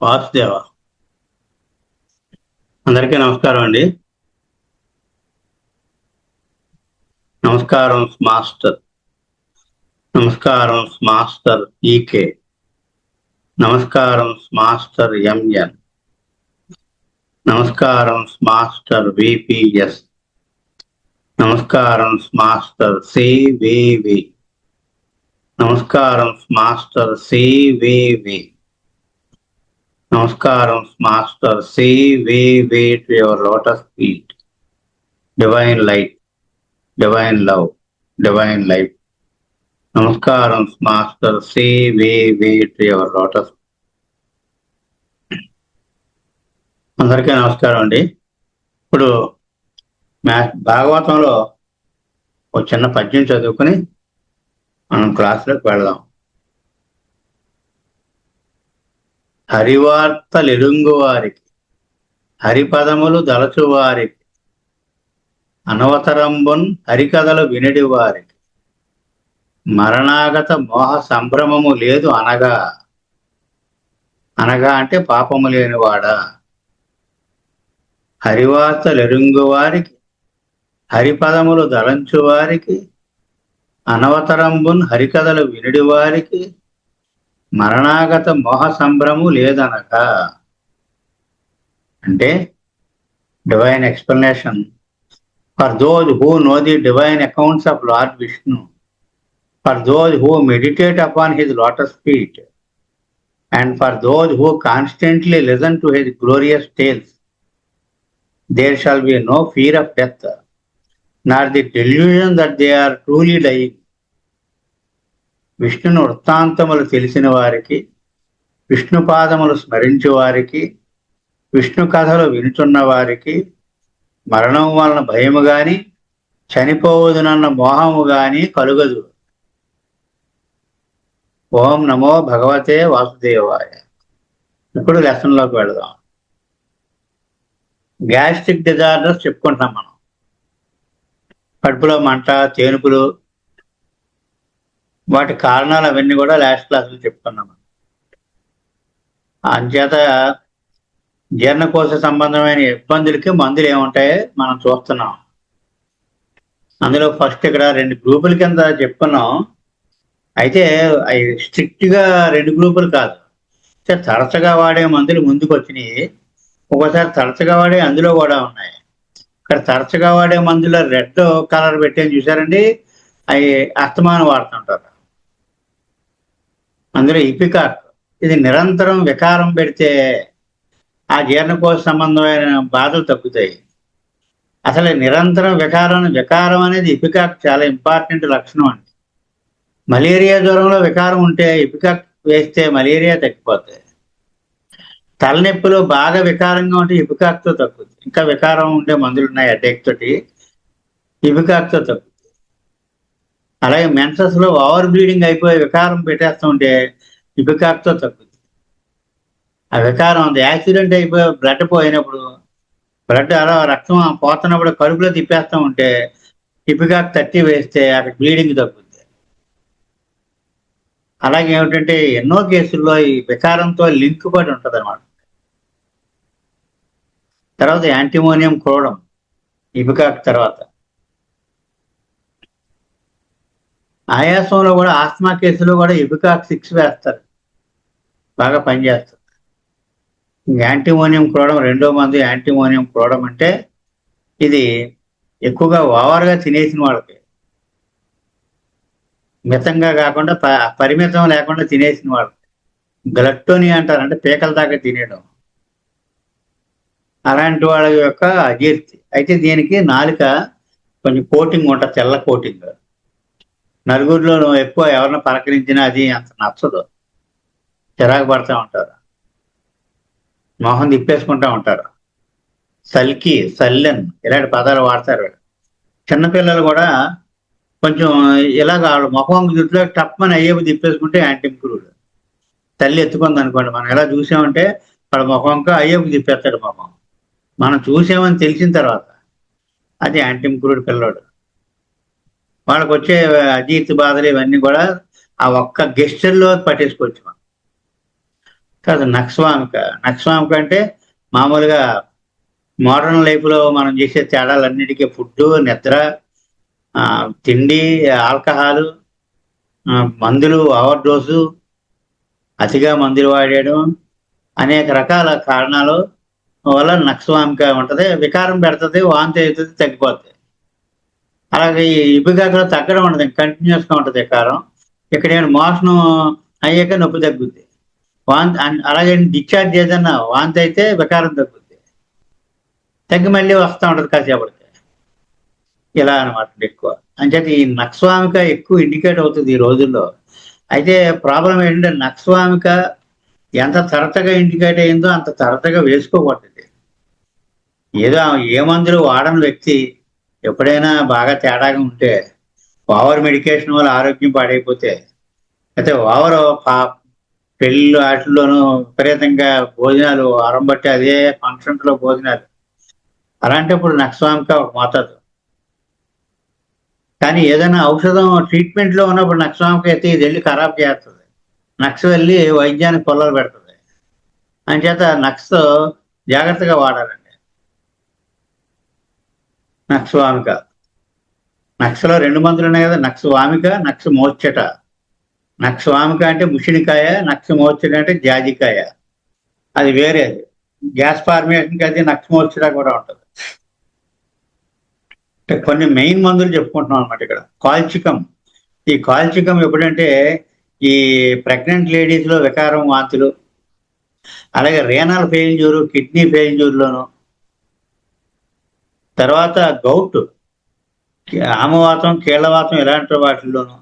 వాసుదేవ. అందరికీ నమస్కారం అండి. నమస్కారం మాస్టర్. నమస్కారం మాస్టర్ ఈకే. నమస్కారం మాస్టర్ ఎంఎన్. నమస్కారం మాస్టర్ విపిఎస్. నమస్కారం మాస్టర్ సివివి. నమస్కారం మాస్టర్ సివివి. నమస్కారం Master CVV to your lotus feet. Divine light, divine love, divine life. నమస్కారం Master CVV to your lotus. అందరికీ నమస్కారం అండి. ఇప్పుడు భాగవతంలో ఒక చిన్న పద్యం చదువుకుని మనం క్లాసులోకి వెళదాం. హరివార్తలెరుంగు వారికి, హరిపదములు దలచు వారికి, అనవతరంబున్ హరికథలు వినడి వారికి, మరణాగత మోహ సంభ్రమము లేదు అనగా. అనగా అంటే పాపము లేనివాడా. హరివార్తలెరుంగు వారికి, హరిపదములు దలంచు వారికి, అనవతరంబున్ హరికథలు వినడి వారికి, మరణాగత మోహ సంభ్రము లేదనగా. అంటే divine explanation for those who know the divine accounts of Lord Vishnu, for those who meditate upon his lotus feet, and for those who constantly listen to his glorious tales, there shall be no fear of death, nor the delusion that they are truly dying. విష్ణును వృత్తాంతములు తెలిసిన వారికి, విష్ణుపాదములు స్మరించు వారికి, విష్ణు కథలు వినుచున్న వారికి మరణం వలన భయము గాని, చనిపోవదునన్న మోహము గాని కలుగదు. ఓం నమో భగవతే వాసుదేవాయ. ఇప్పుడు లెసన్లోకి వెళదాం. గ్యాస్ట్రిక్ డిజార్డర్స్ చెప్పుకుంటున్నాం మనం. కడుపులో మంట, తేనుపులు, వాటి కారణాలు అవన్నీ కూడా లాస్ట్ క్లాసులో చెప్పుకున్నాం. అంచేత జీర్ణకోశ సంబంధమైన ఇబ్బందులకి మందులు ఏముంటాయో మనం చూస్తున్నాం. అందులో ఫస్ట్ ఇక్కడ 2 గ్రూపుల కింద చెప్పుకున్నాం. అయితే అవి స్ట్రిక్ట్గా 2 గ్రూపులు కాదు, తరచుగా వాడే మందులు ముందుకు వచ్చినాయి. ఒక్కోసారి తరచుగా వాడే అందులో కూడా ఉన్నాయి. ఇక్కడ తరచుగా వాడే మందులో రెడ్ కలర్ పెట్టేది చూసారండి, అవి అస్తమానం వాడుతుంటారు. అందులో ఇపికాక్, ఇది నిరంతరం వికారం పెడితే ఆ జీర్ణకోశ సంబంధమైన బాధలు తగ్గుతాయి. అసలు నిరంతరం వికారం అనేది ఇపికాక్ చాలా ఇంపార్టెంట్ లక్షణం అండి. మలేరియా జ్వరంలో వికారం ఉంటే ఇపికాక్ వేస్తే మలేరియా తగ్గిపోతాయి. తలనొప్పిలో బాగా వికారంగా ఉంటే ఇపికాక్తో తగ్గుతుంది. ఇంకా వికారం ఉండే మందులు ఉన్నాయి హెడేక్ తోటి, ఇపికాక్తో తగ్గుతుంది. అలాగే మెన్సెస్లో ఓవర్ బ్లీడింగ్ అయిపోయి వికారం పెట్టేస్తూ ఉంటే ఇపికాక్తో తగ్గుతుంది. ఆ వికారం ఉంది, యాక్సిడెంట్ అయిపోయి బ్లడ్ పోయినప్పుడు, బ్లడ్ అలా రక్తం పోతున్నప్పుడు కడుపులో తిప్పేస్తూ ఉంటే ఇపికాక్ 30 వేస్తే అక్కడ బ్లీడింగ్ తగ్గుతుంది. అలాగే ఏమిటంటే ఎన్నో కేసుల్లో ఈ వికారంతో లింక్ పడి ఉంటుంది అనమాట. తర్వాత యాంటీమోనియం క్రోడం ఇపికాక్ తర్వాత. ఆయాసంలో కూడా, ఆస్మా కేసులో కూడా ఇపికాక్ 6 వేస్తారు, బాగా పనిచేస్తారు. యాంటీమోనియం క్రోడం రెండో మందు. యాంటీమోనియం క్రోడం అంటే ఇది ఎక్కువగా ఓవర్గా తినేసిన వాళ్ళకి, మితంగా కాకుండా పరిమితం లేకుండా తినేసిన వాళ్ళకి గ్లట్టోని అంటారు, అంటే పీకల దాకా తినేయడం. అలాంటి వాళ్ళ యొక్క అజీర్తి. అయితే దీనికి నాలుక కొంచెం కోటింగ్ ఉంటుంది, తెల్ల కోటింగ్. నలుగురిలో ఎక్కువ ఎవరిని పలకరించినా అది అంత నచ్చదు, చిరాకు పడుతూ ఉంటారు, మొహం తిప్పేసుకుంటూ ఉంటారు. సల్కి, సల్లెన్ ఇలాంటి పదాలు వాడతారు. చిన్నపిల్లలు కూడా కొంచెం ఇలాగ ముఖం జుట్టులో టప్మని అయ్యేపు తిప్పేసుకుంటే యాంటీమ్క్రూడ్. తల్లి ఎత్తుకుంది అనుకోండి, మనం ఎలా చూసామంటే వాళ్ళ ముఖంకా అయ్యేపు తిప్పేస్తాడు ముఖం. మనం చూసామని తెలిసిన తర్వాత అది యాంటీమ్క్రూడ్ పిల్లోడు. వాళ్ళకి వచ్చే అజీర్తి బాధలు ఇవన్నీ కూడా ఆ ఒక్క గెస్చర్లో పట్టేసుకోవచ్చు మనం. కాదు నక్స్వామిక. నక్స్వామిక అంటే మామూలుగా మోడర్న్ లైఫ్లో మనం చేసే తేడాలన్నిటికీ ఫుడ్, నిద్ర, తిండి, ఆల్కహాలు, మందులు, ఓవర్ డోసు, అతిగా మందులు వాడేయడం, అనేక రకాల కారణాలు వల్ల నక్స్వామిక ఉంటుంది. వికారం పెడుతుంది, వాంతి అవుతుంది, తగ్గిపోతుంది. అలాగే ఈ ఇబ్బుగాకలో తగ్గడం ఉండదు, కంటిన్యూస్గా ఉంటుంది వికారం. ఇక్కడ మోషన్ అయ్యాక నొప్పి తగ్గుద్ది. వాంతి అలాగే డిశ్చార్జ్ ఏదన్నా వాంతి అయితే వికారం తగ్గుద్ది, తగ్గి మళ్ళీ వస్తూ ఉంటుంది కాసేపటికి. ఇలా అనమాట ఎక్కువ. అంచేత ఈ నక్స్వామిక ఎక్కువ ఇండికేట్ అవుతుంది ఈ రోజుల్లో. అయితే ప్రాబ్లం ఏంటంటే నక్స్వామిక ఎంత తరచుగా ఇండికేట్ అయిందో అంత తరచుగా వేసుకోకూడదు. ఏదో ఏ మందులు వాడని వ్యక్తి ఎప్పుడైనా బాగా తేడాగా ఉంటే, ఓవర్ మెడికేషన్ వల్ల ఆరోగ్యం పాడైపోతే, అయితే ఓవర్ పెళ్ళిళ్ళు వాటిల్లోనూ విపరీతంగా భోజనాలు బట్టి అదే ఫంక్షన్స్లో భోజనాలు, అలాంటప్పుడు నక్స్వామిక ఒక మోతాదు. కానీ ఏదైనా ఔషధం ట్రీట్మెంట్లో ఉన్నప్పుడు నక్స్వామిక అయితే ఇది వెళ్ళి ఖరాబ్ చేస్తుంది. నక్స్ వెళ్ళి వైద్యానికి పొల్లలు పెడుతుంది. అంచేత నక్స్ జాగ్రత్తగా వాడాలండి. నక్స్వామిక. నక్స్లో 2 మందులు ఉన్నాయి కదా, నక్స్వామిక, నక్స్ మోర్చట. నక్స్వామిక అంటే ముషినికాయ, నక్స్ మోర్చట అంటే జాజికాయ. అది వేరేది. గ్యాస్ ఫార్మేషన్కి అది నక్స్ మోర్చట కూడా ఉంటుంది. కొన్ని మెయిన్ మందులు చెప్పుకుంటున్నాం అనమాట ఇక్కడ. కాల్చికం. ఈ కాల్చికం ఎప్పుడంటే ఈ ప్రెగ్నెంట్ లేడీస్లో వికారం, వాంతులు, అలాగే రేనల్ ఫెయిల్యూరు, కిడ్నీ ఫెయిల్యూర్లోను, తర్వాత గౌట్, ఆమవాతం, కీళ్ళవాతం ఇలాంటి వాటిల్లోనూ,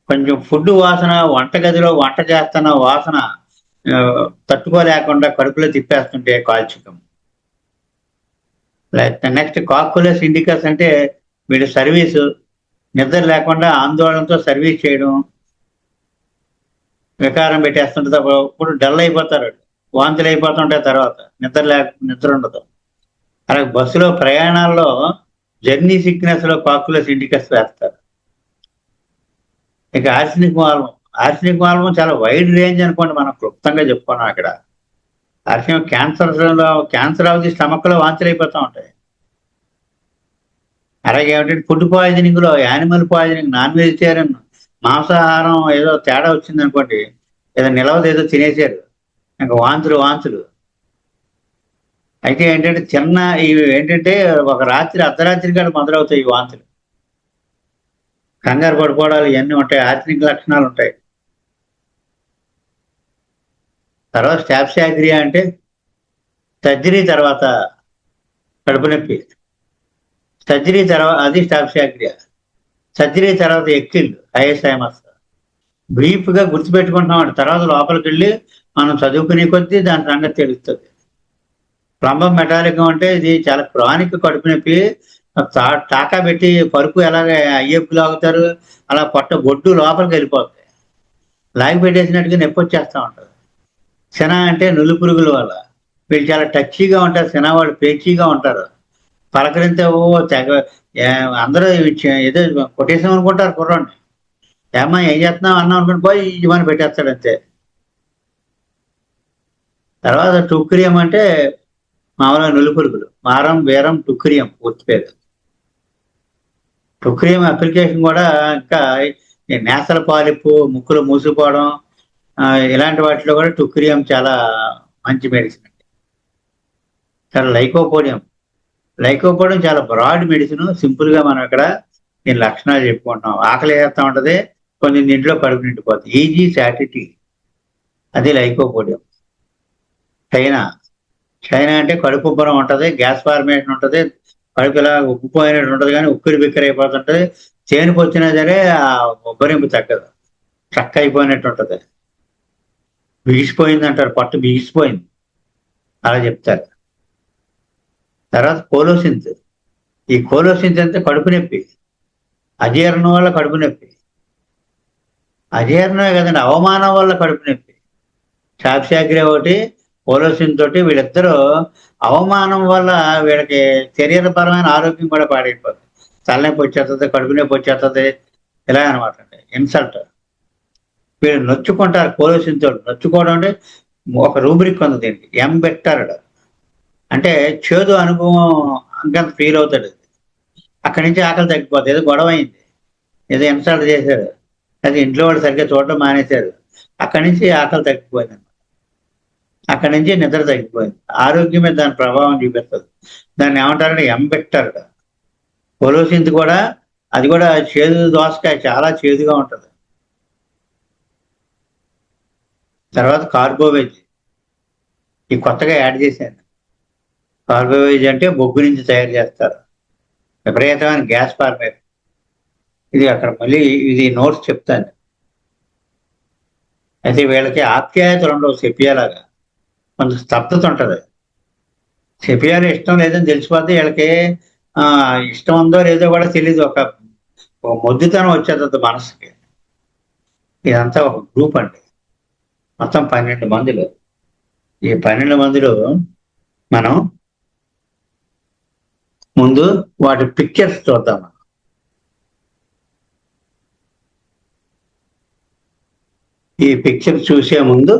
కొంచెం ఫుడ్ వాసన, వంటగదిలో వంట చేస్తున్న వాసన తట్టుకోలేకుండా కడుపులో తిప్పేస్తుంటే కాల్చికం. నెక్స్ట్ కాక్యులస్ ఇండికస్ అంటే వీళ్ళు సర్వీసు, నిద్ర లేకుండా ఆందోళనతో సర్వీస్ చేయడం, వికారం పెట్టేస్తుంటే ఇప్పుడు డల్ అయిపోతారు, వాంతులు అయిపోతుంటాయి, తర్వాత నిద్ర ఉండదు. అలాగే బస్సులో ప్రయాణాల్లో జర్నీ సిక్నెస్లో కాక్యులస్ ఇండికస్ వేస్తారు. ఇక ఆర్సినిక్ వాల్వం. ఆర్సినిక్ వాల్వం చాలా వైడ్ రేంజ్ అనుకోండి, మనం క్లుప్తంగా చెప్పుకున్నాం అక్కడ. ఆర్సినిక్ క్యాన్సర్ ఆఫ్ ది స్టమక్లో వాంతులు అయిపోతూ ఉంటాయి. అలాగే ఏమిటంటే ఫుడ్ పాయిజనింగ్లో, యానిమల్ పాయిజనింగ్, నాన్ వెజిటేరియన్ మాంసాహారం ఏదో తేడా వచ్చింది అనుకోండి, ఏదో నిలవదు, ఏదో తినేసారు, ఇంకా వాంతులు. అయితే ఏంటంటే ఇవి ఏంటంటే ఒక రాత్రి అర్ధరాత్రి కాడ మొదలవుతాయి ఈ వాంతులు. కంగారు పడిపోవడాలు ఇవన్నీ ఉంటాయి, ఆర్సినిక్ లక్షణాలు ఉంటాయి. తర్వాత స్టాప్సాగ్రియా అంటే సర్జరీ తర్వాత కడుపు నొప్పి. సర్జరీ తర్వాత అది స్టాప్సాగ్రియా. సర్జరీ తర్వాత ఎక్కిళ్ళు, ఐఎస్ఐఎంఎస్. బ్రీఫ్గా గుర్తుపెట్టుకుంటున్నాం. తర్వాత లోపలికి వెళ్ళి మనం చదువుకునే కొద్దీ దాని సంగతి తెలుస్తుంది. ప్లంబం మెటాలికం అంటే ఇది చాలా క్రానిక్ కడుపు నొప్పి. టాకా పెట్టి పరుపు ఎలాగ అయ్యప్పు లాగుతారు, అలా బొడ్డు లోపలికి వెళ్ళిపోతాయి, లాగి పెట్టేసినట్టుగా నొప్పి వచ్చేస్తూ ఉంటుంది. శన అంటే నులు పురుగుల వల్ల. వీళ్ళు చాలా టచ్చీగా ఉంటారు, శన వాళ్ళు పేచీగా ఉంటారు. పలకరింతే తెగ అందరూ ఏదో కొట్టేసాం అనుకుంటారు కుర్రాన్ని. ఏమ్మా ఏం చేస్తున్నావు అన్నాం అనుకుని పోయి ఇవన్నీ పెట్టేస్తాడు అంతే. తర్వాత టుక్రియం అంటే మామూలుగా నులు పురుగులు. మారం, వీరం, టుక్రియం పూర్తి పేరు. టుక్రియం అప్లికేషన్ కూడా ఇంకా నేసల పాలిప్పు, ముక్కులు మూసుకుపోవడం, ఇలాంటి వాటిలో కూడా టుక్రియం చాలా మంచి మెడిసిన్. చాలా లైకోపోడియం చాలా బ్రాడ్ మెడిసిన్. సింపుల్గా మనం ఇక్కడ దీని లక్షణాలు చెప్పుకుంటున్నాం. ఆకలి వేస్తూ ఉంటుంది, కొన్ని దీంట్లో కడుపు నిండిపోతుంది. ఈజీ సాటిటీ, అది లైకోపోడియం. చైనా అంటే కడుపు ఉబ్బరం ఉంటుంది, గ్యాస్ ఫార్మేషన్ ఉంటుంది, కడుపు ఇలా ఉబ్బిపోయినట్టు ఉంటుంది, కానీ ఉక్కిరి బిక్కిరి అయిపోతుంటుంది. చేనుకు వచ్చినా సరే ఆ ఉబ్బరింపు తగ్గదు, చక్క అయిపోయినట్టు ఉంటుంది. బిగిసిపోయింది అంటారు, పట్టు బిగిసిపోయింది అలా చెప్తారు. తర్వాత కోలోసింత్. ఈ కోలోసింత్ అంటే కడుపు నొప్పి, అజీర్ణం వల్ల కడుపు నొప్పి. అజీర్ణమే కదండి, అవమానం వల్ల కడుపు నొప్పి. స్టాప్సాగ్రియా ఒకటి, కోలోసింత్ తోటి, వీళ్ళిద్దరూ అవమానం వల్ల వీళ్ళకి శరీరపరమైన ఆరోగ్యం కూడా పాడైపోతుంది. తలనొప్పి వచ్చేస్తుంది, కడుపు నొప్పి వచ్చేస్తుంది, ఇలా అనమాట అండి. ఇన్సల్ట్. వీళ్ళు నొచ్చుకుంటారు పోలీసులతో. నొచ్చుకోవడం అంటే ఒక రూబ్రిక్ ఉంది దీనికి, ఎంబెట్టర్ అంటే చేదు అనుభవం అంత ఫీల్ అవుతాడు. అక్కడి నుంచి ఆకలి తగ్గిపోతుంది. ఏదో గొడవ అయింది, ఏదో ఇన్సల్ట్ చేశాడు, అది ఇంట్లో వాళ్ళు సరిగ్గా చూడడం మానేశారు, అక్కడి నుంచి ఆకలి తగ్గిపోయింది, అక్కడి నుంచి నిద్ర తగ్గిపోయింది. ఆరోగ్యం మీద దాని ప్రభావం చూపిస్తుంది. దాన్ని ఏమంటారంటే ఎంబెట్టర్. పొలోసింది కూడా, అది కూడా చేదు దోసకాయ, చాలా చేదుగా ఉంటుంది. తర్వాత కార్బోవేజ్, ఈ కొత్తగా యాడ్ చేశాను. కార్బోవేజ్ అంటే బొగ్గు నుంచి తయారు చేస్తారు, విపరీతమైన గ్యాస్ ఫార్మేట్. ఇది అక్కడ మళ్ళీ ఇది నోట్స్ చెప్తాను. అయితే వీళ్ళకి ఆప్యాయతలు ఉండవు సెపియాలాగా, కొంత స్తబ్దత ఉంటుంది. సెపియాలు ఇష్టం లేదని తెలిసిపోతే వీళ్ళకి ఇష్టం ఉందో లేదో కూడా తెలియదు, ఒక మొద్దుతనం వచ్చేది మనసుకి. ఇదంతా ఒక గ్రూప్ అండి, మొత్తం 12 మందిలో. ఈ 12 మందిలో మనం ముందు వాటి పిక్చర్స్ చూద్దాం. ఈ పిక్చర్ చూసే ముందు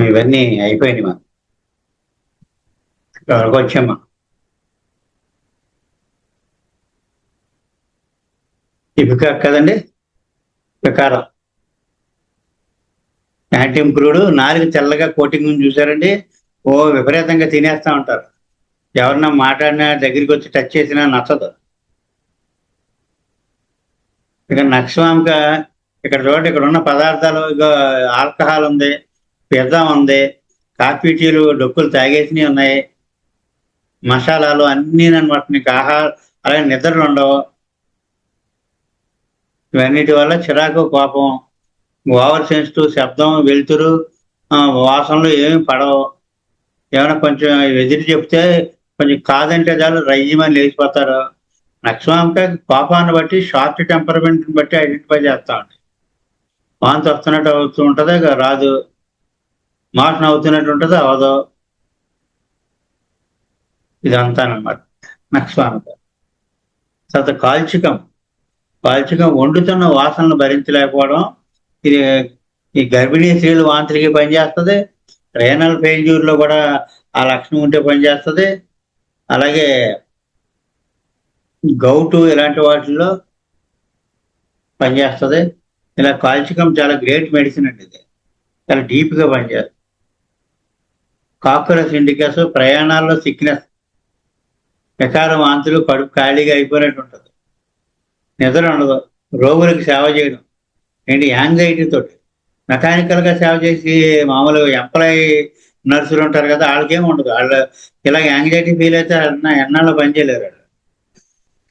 ఇవన్నీ అయిపోయినాయి, మనం ఎవరికి వచ్చామా. ఇపిక కదండి, వికారం. యాంటీ ఇంప్రూవ్డ్, నాలుగు తెల్లగా కోటింగ్ చూసారండి, ఓ విపరీతంగా తినేస్తా ఉంటారు. ఎవరన్నా మాట్లాడినా, దగ్గరికి వచ్చి టచ్ చేసినా నచ్చదు. ఇక నక్సవామిక, ఇక్కడ చూడండి, ఇక్కడ ఉన్న పదార్థాలు, ఇక ఆల్కహాల్ ఉంది, పిజ్జా ఉంది, కాఫీ టీలు డొక్కులు తాగేసినవి ఉన్నాయి, మసాలాలు అన్నీ అనమాట. నీకు ఆహారం, అలాగే నిద్రలు ఉండవు. ఇవన్నిటి వల్ల చిరాకు, కోపం, ఓవర్ సెన్సిటివ్, శబ్దం, వెలుతురు, వాసనలు ఏమి పడవు. ఏమైనా కొంచెం ఎదురు చెప్తే, కొంచెం కాదంటే చాలు రయ్యమని లేచిపోతారు. నక్సవామిక కోపాన్ని బట్టి, షార్ట్ టెంపర్మెంట్ని బట్టి ఐడెంటిఫై చేస్తా ఉంటాయి. వాంతి వస్తున్నట్టు అవుతూ ఉంటుంది, రాదు. మోషన్ అవుతున్నట్టు ఉంటుంది, అవదు. ఇదంతానమాట నక్సవామిక. తర్వాత కాల్చికం. కాల్చికం వండుతున్న వాసనలు భరించలేకపోవడం. ఇది ఈ గర్భిణీ స్త్రీలు వాంతులకి పనిచేస్తుంది. రేనల్ ఫెయిల్యూర్ లో కూడా ఆ లక్షణం ఉంటే పనిచేస్తుంది. అలాగే గౌటు ఇలాంటి వాటిల్లో పనిచేస్తుంది. ఇలా కాల్చికం చాలా గ్రేట్ మెడిసిన్ అండి, ఇది చాలా డీప్ గా పనిచేస్తుంది. కాకులస్ ఇండికస్, ప్రయాణాల్లో సిక్నెస్, వికార వాంతులు, కడుపు ఖాళీగా అయిపోయినట్టు ఉంటుంది, నిద్ర ఉండదు, రోగులకు సేవ చేయడం ఏంటి, యాంగ్జైటీ తోటి. మెకానికల్ గా సేవ చేసి మామూలు ఎంప్లాయీ నర్సులు ఉంటారు కదా, వాళ్ళకేం ఉండదు. వాళ్ళు ఇలా యాంగ్జైటీ ఫీల్ అయితే ఎన్నాళ్ళు పని చేయలేరు వాళ్ళు.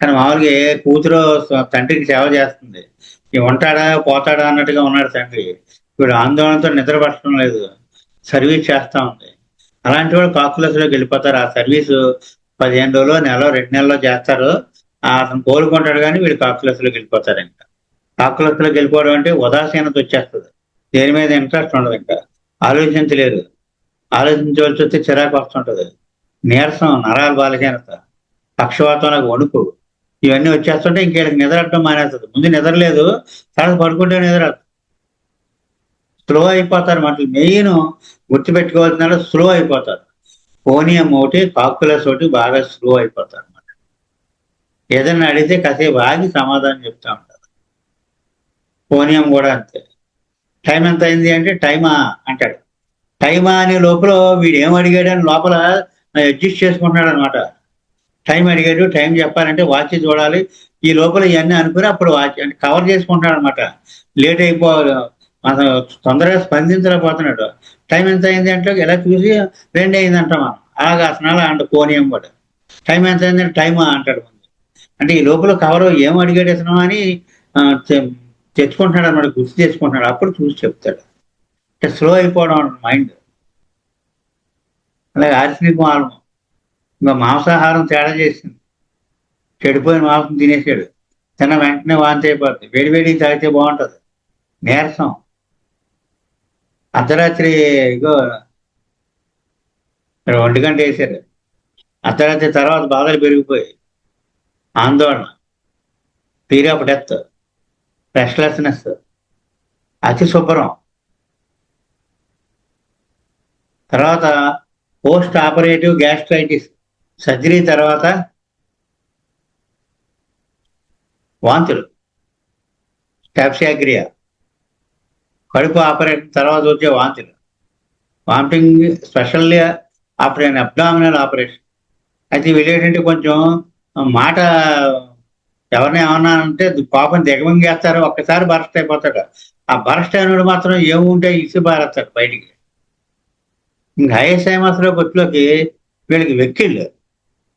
కానీ మామూలుగా ఏ కూతురు తండ్రికి సేవ చేస్తుంది, ఉంటాడా పోతాడా అన్నట్టుగా ఉన్నాడు తండ్రి, వీడు ఆందోళనతో నిద్ర పట్టడం లేదు, సర్వీస్ చేస్తా ఉంది. అలాంటి వాళ్ళు కాకులస్లోకి వెళ్ళిపోతారు. ఆ సర్వీసు 15 రోజులు, నెల, 2 నెలల్లో చేస్తారు. అతను కోలుకుంటాడు, కానీ వీడు కాకులస్లోకి వెళ్ళిపోతారు. ఇంకా కాకులస్లోకి వెళ్ళిపోవడం అంటే ఉదాసీనత వచ్చేస్తుంది, దేని మీద ఇంట్రెస్ట్ ఉండదు, ఇంకా ఆలోచించలేరు, ఆలోచించవలసి వస్తే చిరాకు వస్తుంటది, నీరసం, నరాలు బలహీనత, పక్షవాతం, వణుకు, ఇవన్నీ వచ్చేస్తుంటే ఇంకేళ్ళకి నిద్రట్టడం మానేస్తుంది. ముందు నిద్ర లేదు, తర్వాత పడుకుంటే నిద్ర, స్లో అయిపోతారు. మనకి మెయిన్ గుర్తుపెట్టుకోవాల్సిన స్లో అయిపోతారు. పోనీయం ఒకటి, కాకులస్ ఒకటి బాగా స్లో అయిపోతారు అన్నమాట. ఏదైనా అడిగితే కాసేపు ఆగి సమాధానం చెప్తా ఉంటారు. పోనీయం కూడా అంతే. టైం ఎంత అయింది అంటే టైమా అంటాడు. టైమా అనే లోపల వీడు ఏం అడిగాడని లోపల అడ్జస్ట్ చేసుకుంటున్నాడు అనమాట. టైం అడిగాడు, టైం చెప్పాలంటే వాచ్ చూడాలి, ఈ లోపల ఇవన్నీ అనుకుని అప్పుడు వాచ్ అంటే కవర్ చేసుకుంటాడు అనమాట. లేట్ అతను తొందరగా స్పందించలేకపోతున్నాడు. టైం ఎంత అయింది అంటే ఎలా చూసి 2 అయిందంట మనం, అలాగా అసలు అంట కోనియం కూడా. టైం ఎంత అయిందంటే టైమా అంటాడు ముందు. అంటే ఈ లోపల కవర్ ఏం అడిగాడు అసలు అని తెచ్చుకుంటున్నాడు అనమాట, గుర్తు తెచ్చుకుంటున్నాడు, అప్పుడు చూసి చెప్తాడు. అంటే స్లో అయిపోవడం మైండ్. అలాగే ఆర్సినిక్ మాలం, ఇంకా మాంసాహారం తేడా చేసింది, చెడిపోయిన మాంసం తినేసాడు, తిన్న వెంటనే వాంతి అయిపోతుంది, వేడివేడి తాగితే బాగుంటుంది, నీరసం, అర్ధరాత్రి ఇగో 1 గంట వేసారు, అర్ధరాత్రి తర్వాత బాధలు పెరిగిపోయి ఆందోళన, పీరియడ్ ఆఫ్ డెత్, రెస్ట్లెస్నెస్, అతి శుభ్రం. తర్వాత పోస్ట్ ఆపరేటివ్ గ్యాస్ట్రైటిస్, సర్జరీ తర్వాత వాంతులు, స్టాప్సియాగ్రియా, కడుపు ఆపరేషన్ తర్వాత వచ్చే వాంతులు, vomiting specially after an abdominal operation. అయితే వీళ్ళేంటంటే కొంచెం మాట ఎవరిని ఏమన్నా అంటే పాపం దిగమంగేస్తారు, ఒక్కసారి బరస్ట్ అయిపోతాడు. ఆ బరస్ట్ అయినోడు మాత్రం ఏముంటే ఇసి బారేస్తాడు బయటికి. ఇంకా హైసైమస్లోకి వచ్చేలోకి వీళ్ళకి వెక్కిళ్ళు,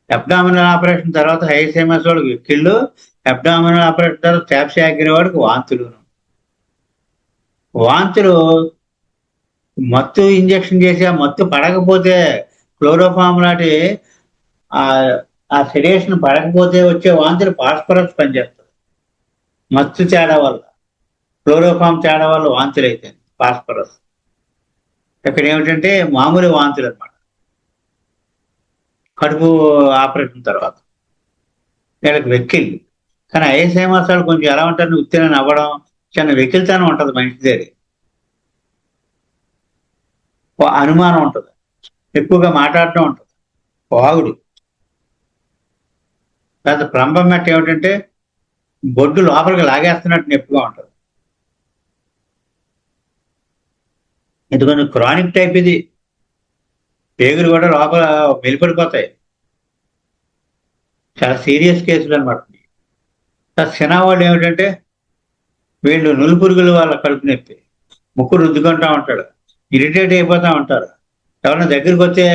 అబ్డామినల్ ఆపరేషన్ తర్వాత హైసైమస్ వాడికి వెక్కిళ్ళు, అబ్డామినల్ ఆపరేషన్ తర్వాత స్టాప్సియాగ్రియా వాడికి వాంతులు. వాంతులు మత్తు ఇంజెక్షన్ చేసి ఆ మత్తు పడకపోతే క్లోరోఫామ్ లాంటి ఆ సెడేషన్ పడకపోతే వచ్చే వాంతులు ఫాస్ఫరస్ పనిచేస్తుంది. మత్తు తేడా వల్ల, క్లోరోఫామ్ తేడా వల్ల వాంతులు అయితే ఫాస్ఫరస్. ఇక్కడ ఏమిటంటే మామూలు వాంతులు అనమాట. కడుపు ఆపరేషన్ తర్వాత వీళ్ళకి వెక్కిళ్ళు. కానీ ఐఎస్ఐమాసాలు కొంచెం ఎలా ఉంటారు, ఉత్తిన నవ్వడం, చిన్న వెకిలితనం ఉంటుంది మనిషి దగ్గర, అనుమానం ఉంటుంది, ఎక్కువగా మాట్లాడటం ఉంటుంది, వాగుడు. తర్వాత ప్రంభం మెట్ట ఏమిటంటే బొడ్డు లోపలికి లాగేస్తున్నట్టు నొప్పిగా ఉంటుంది. ఎందుకంటే క్రానిక్ టైప్ ఇది, పేగులు కూడా లోపల వెలుపడిపోతాయి. చాలా సీరియస్ కేసులు అనమాట. సినా వాళ్ళు ఏమిటంటే వీళ్ళు నులుపురుగులు వాళ్ళ కడుపు నొప్పి, ముక్కు రుద్దుకుంటా ఉంటాడు, ఇరిటేట్ అయిపోతూ ఉంటారు, ఎవరైనా దగ్గరికి వస్తే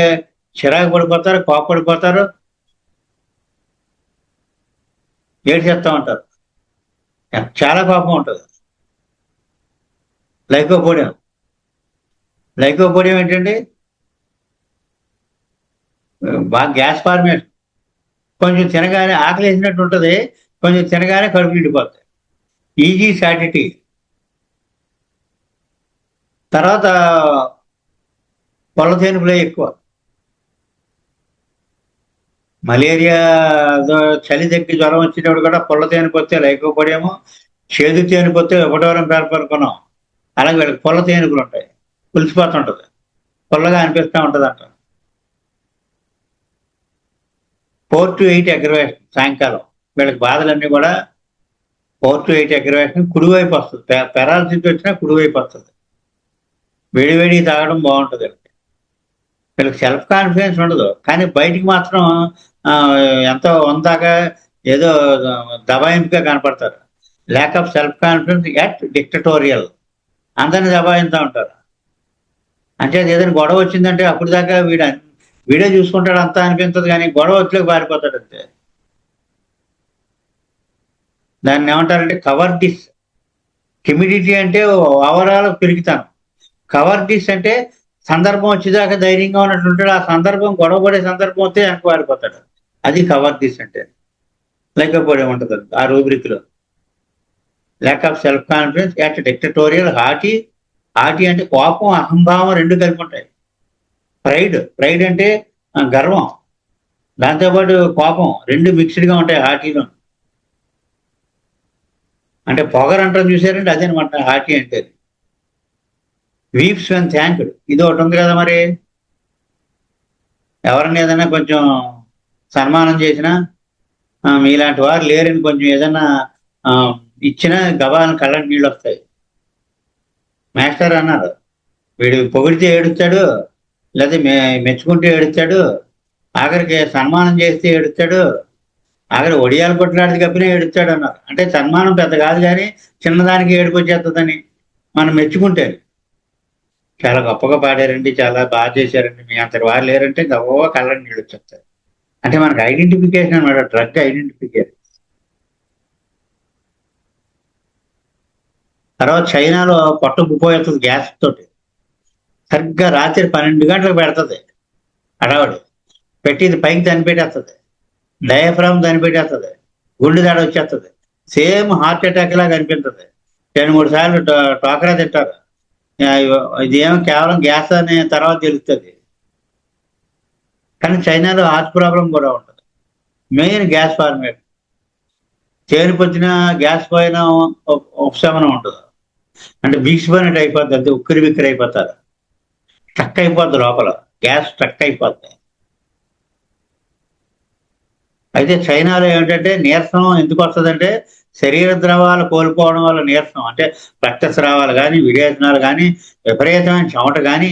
చిరాకు పడిపోతారు, కోపడిపోతారు, ఏడ్చేస్తూ ఉంటారు, చాలా కోపం ఉంటుంది. లైకోపోడియం, లైకోపోడియం ఏంటంటే బాగా గ్యాస్ ఫార్మేషన్, కొంచెం తినగానే ఆకలి వేసినట్టు ఉంటుంది, కొంచెం తినగానే కడుపు నిండిపోతుంది. ఈజీ సాటిటీ. తర్వాత పొల్ల తేనుపులే ఎక్కువ. మలేరియా, చలి తగ్గి జ్వరం వచ్చేటప్పుడు కూడా పొల్ల తేనుపు వస్తే లైకోపోడియము, చేదు తేనుపు వస్తే ఒకటోరం పేర్కొనుకున్నాం. అలాగే వీళ్ళకి పొల్ల తేనుపులు ఉంటాయి, పులిసిపోతుంటుంది, పొల్లగా అనిపిస్తూ ఉంటుంది అంట. 4 to 8 అగ్రవేషన్ సాయంకాలం. వీళ్ళకి బాధలన్నీ కూడా 4 to 8 అగ్రవేషన్ కుడివైపు వస్తుంది. పెరాలసిస్ వచ్చినా కుడివైపు వస్తుంది. వేడి తాగడం బాగుంటుంది. వీళ్ళకి సెల్ఫ్ కాన్ఫిడెన్స్ ఉండదు, కానీ బయటికి మాత్రం ఎంతో వందాగా ఏదో దబాయింపుగా కనపడతారు. Lakh of self confidence at dictatorial, అందరిని దబాయిస్తూ ఉంటారు. అంటే ఏదైనా గొడవ వచ్చిందంటే అప్పుడు దాకా వీడే చూసుకుంటాడు అంతా అనిపించదు, కానీ గొడవ వచ్చేకి పారిపోతాడు అంతే. దాన్ని ఏమంటారంటే కవర్డిస్. టిమిడిటీ అంటే ఓవరాల్ పెరుగుతాను, కవర్డిస్ అంటే సందర్భం వచ్చేదాకా ధైర్యంగా ఉన్నట్టు ఉంటాడు, ఆ సందర్భం గొడవ పడే సందర్భం వస్తే వెనక్కి పారిపోతాడు. అది కవర్డిస్ అంటే. లేకపోవడం ఉంటుంది ఆ రూబ్రిక్లో. Lack of self confidence at dictatorial. Haughty అంటే కోపం, అహంభావం రెండు కలిపి ఉంటాయి. ప్రైడ్ అంటే గర్వం, దాంతోపాటు కోపం రెండు మిక్స్డ్గా ఉంటాయి హాటీలో. అంటే పొగరు అంటారు చూసారంటే అదేనమాట హాటీ అంటే. వీప్స్ వెన్ థ్యాంక్డ్, ఇది ఒకటి ఉంది కదా. మరి ఎవరిని ఏదైనా కొంచెం సన్మానం చేసినా, మీలాంటి వారు లేరని కొంచెం ఏదైనా ఇచ్చినా గబాలను కళ్ళకి నీళ్ళు వస్తాయి. మాస్టర్ అన్నారు, వీడు పొగిడితే ఏడుస్తాడు, లేదా మెచ్చుకుంటే ఏడుస్తాడు, ఆఖరికి సన్మానం చేస్తే ఏడుస్తాడు, ఆఖరి ఒడియాలు కొట్లాడితే కప్పినా ఏడుస్తాడు అన్నారు. అంటే సన్మానం పెద్ద కాదు, కానీ చిన్నదానికి ఏడుపు వచ్చేస్తుందని మనం మెచ్చుకుంటే, చాలా గొప్పగా పాడారండి, చాలా బాగా చేశారండి, మీ అంతటి వారు లేరంటే గొప్పగా కళ్ళని నీళ్ళు వచ్చేస్తాయి. అంటే మనకు ఐడెంటిఫికేషన్ అనమాట, డ్రగ్ ఐడెంటిఫికేషన్. తర్వాత చైనాలో పొట్ట గుపోయేస్తుంది గ్యాస్ తోటి. సరిగ్గా రాత్రి 12 గంటలకు పెడుతుంది అడవాడు, పెట్టి ఇది పైకి తనిపెట్టేస్తుంది, డయాఫ్రామ్ తనిపెట్టేస్తుంది, గుండె దాడ వచ్చేస్తుంది, సేమ్ హార్ట్ అటాక్ లాగా అనిపిస్తుంది. 2-3 సార్లు టోకరా తింటారు. ఇదేమో కేవలం గ్యాస్ అనే తర్వాత తెలుస్తుంది. కానీ చైనాలో హార్ట్ ప్రాబ్లం కూడా ఉంటుంది, మెయిన్ గ్యాస్ ఫార్మేట్. తేనె పొచ్చినా గ్యాస్ పోయినా ఉపశమనం ఉండదు. అంటే బిగిసిపోయినట్టు అయిపోద్ది, అంతే ఉక్కిరి బిక్కిరి అయిపోతారు, స్ట్రక్ అయిపోద్ది లోపల, గ్యాస్ స్ట్రక్ అయిపోద్ది. అయితే చైనాలో ఏమిటంటే నీరసం ఎందుకు వస్తుందంటే శరీర ద్రవాలు కోల్పోవడం వల్ల నీరసం, అంటే రక్తస్రావాలు కానీ విరేచనాలు కానీ విపరీతమైన చెమట కానీ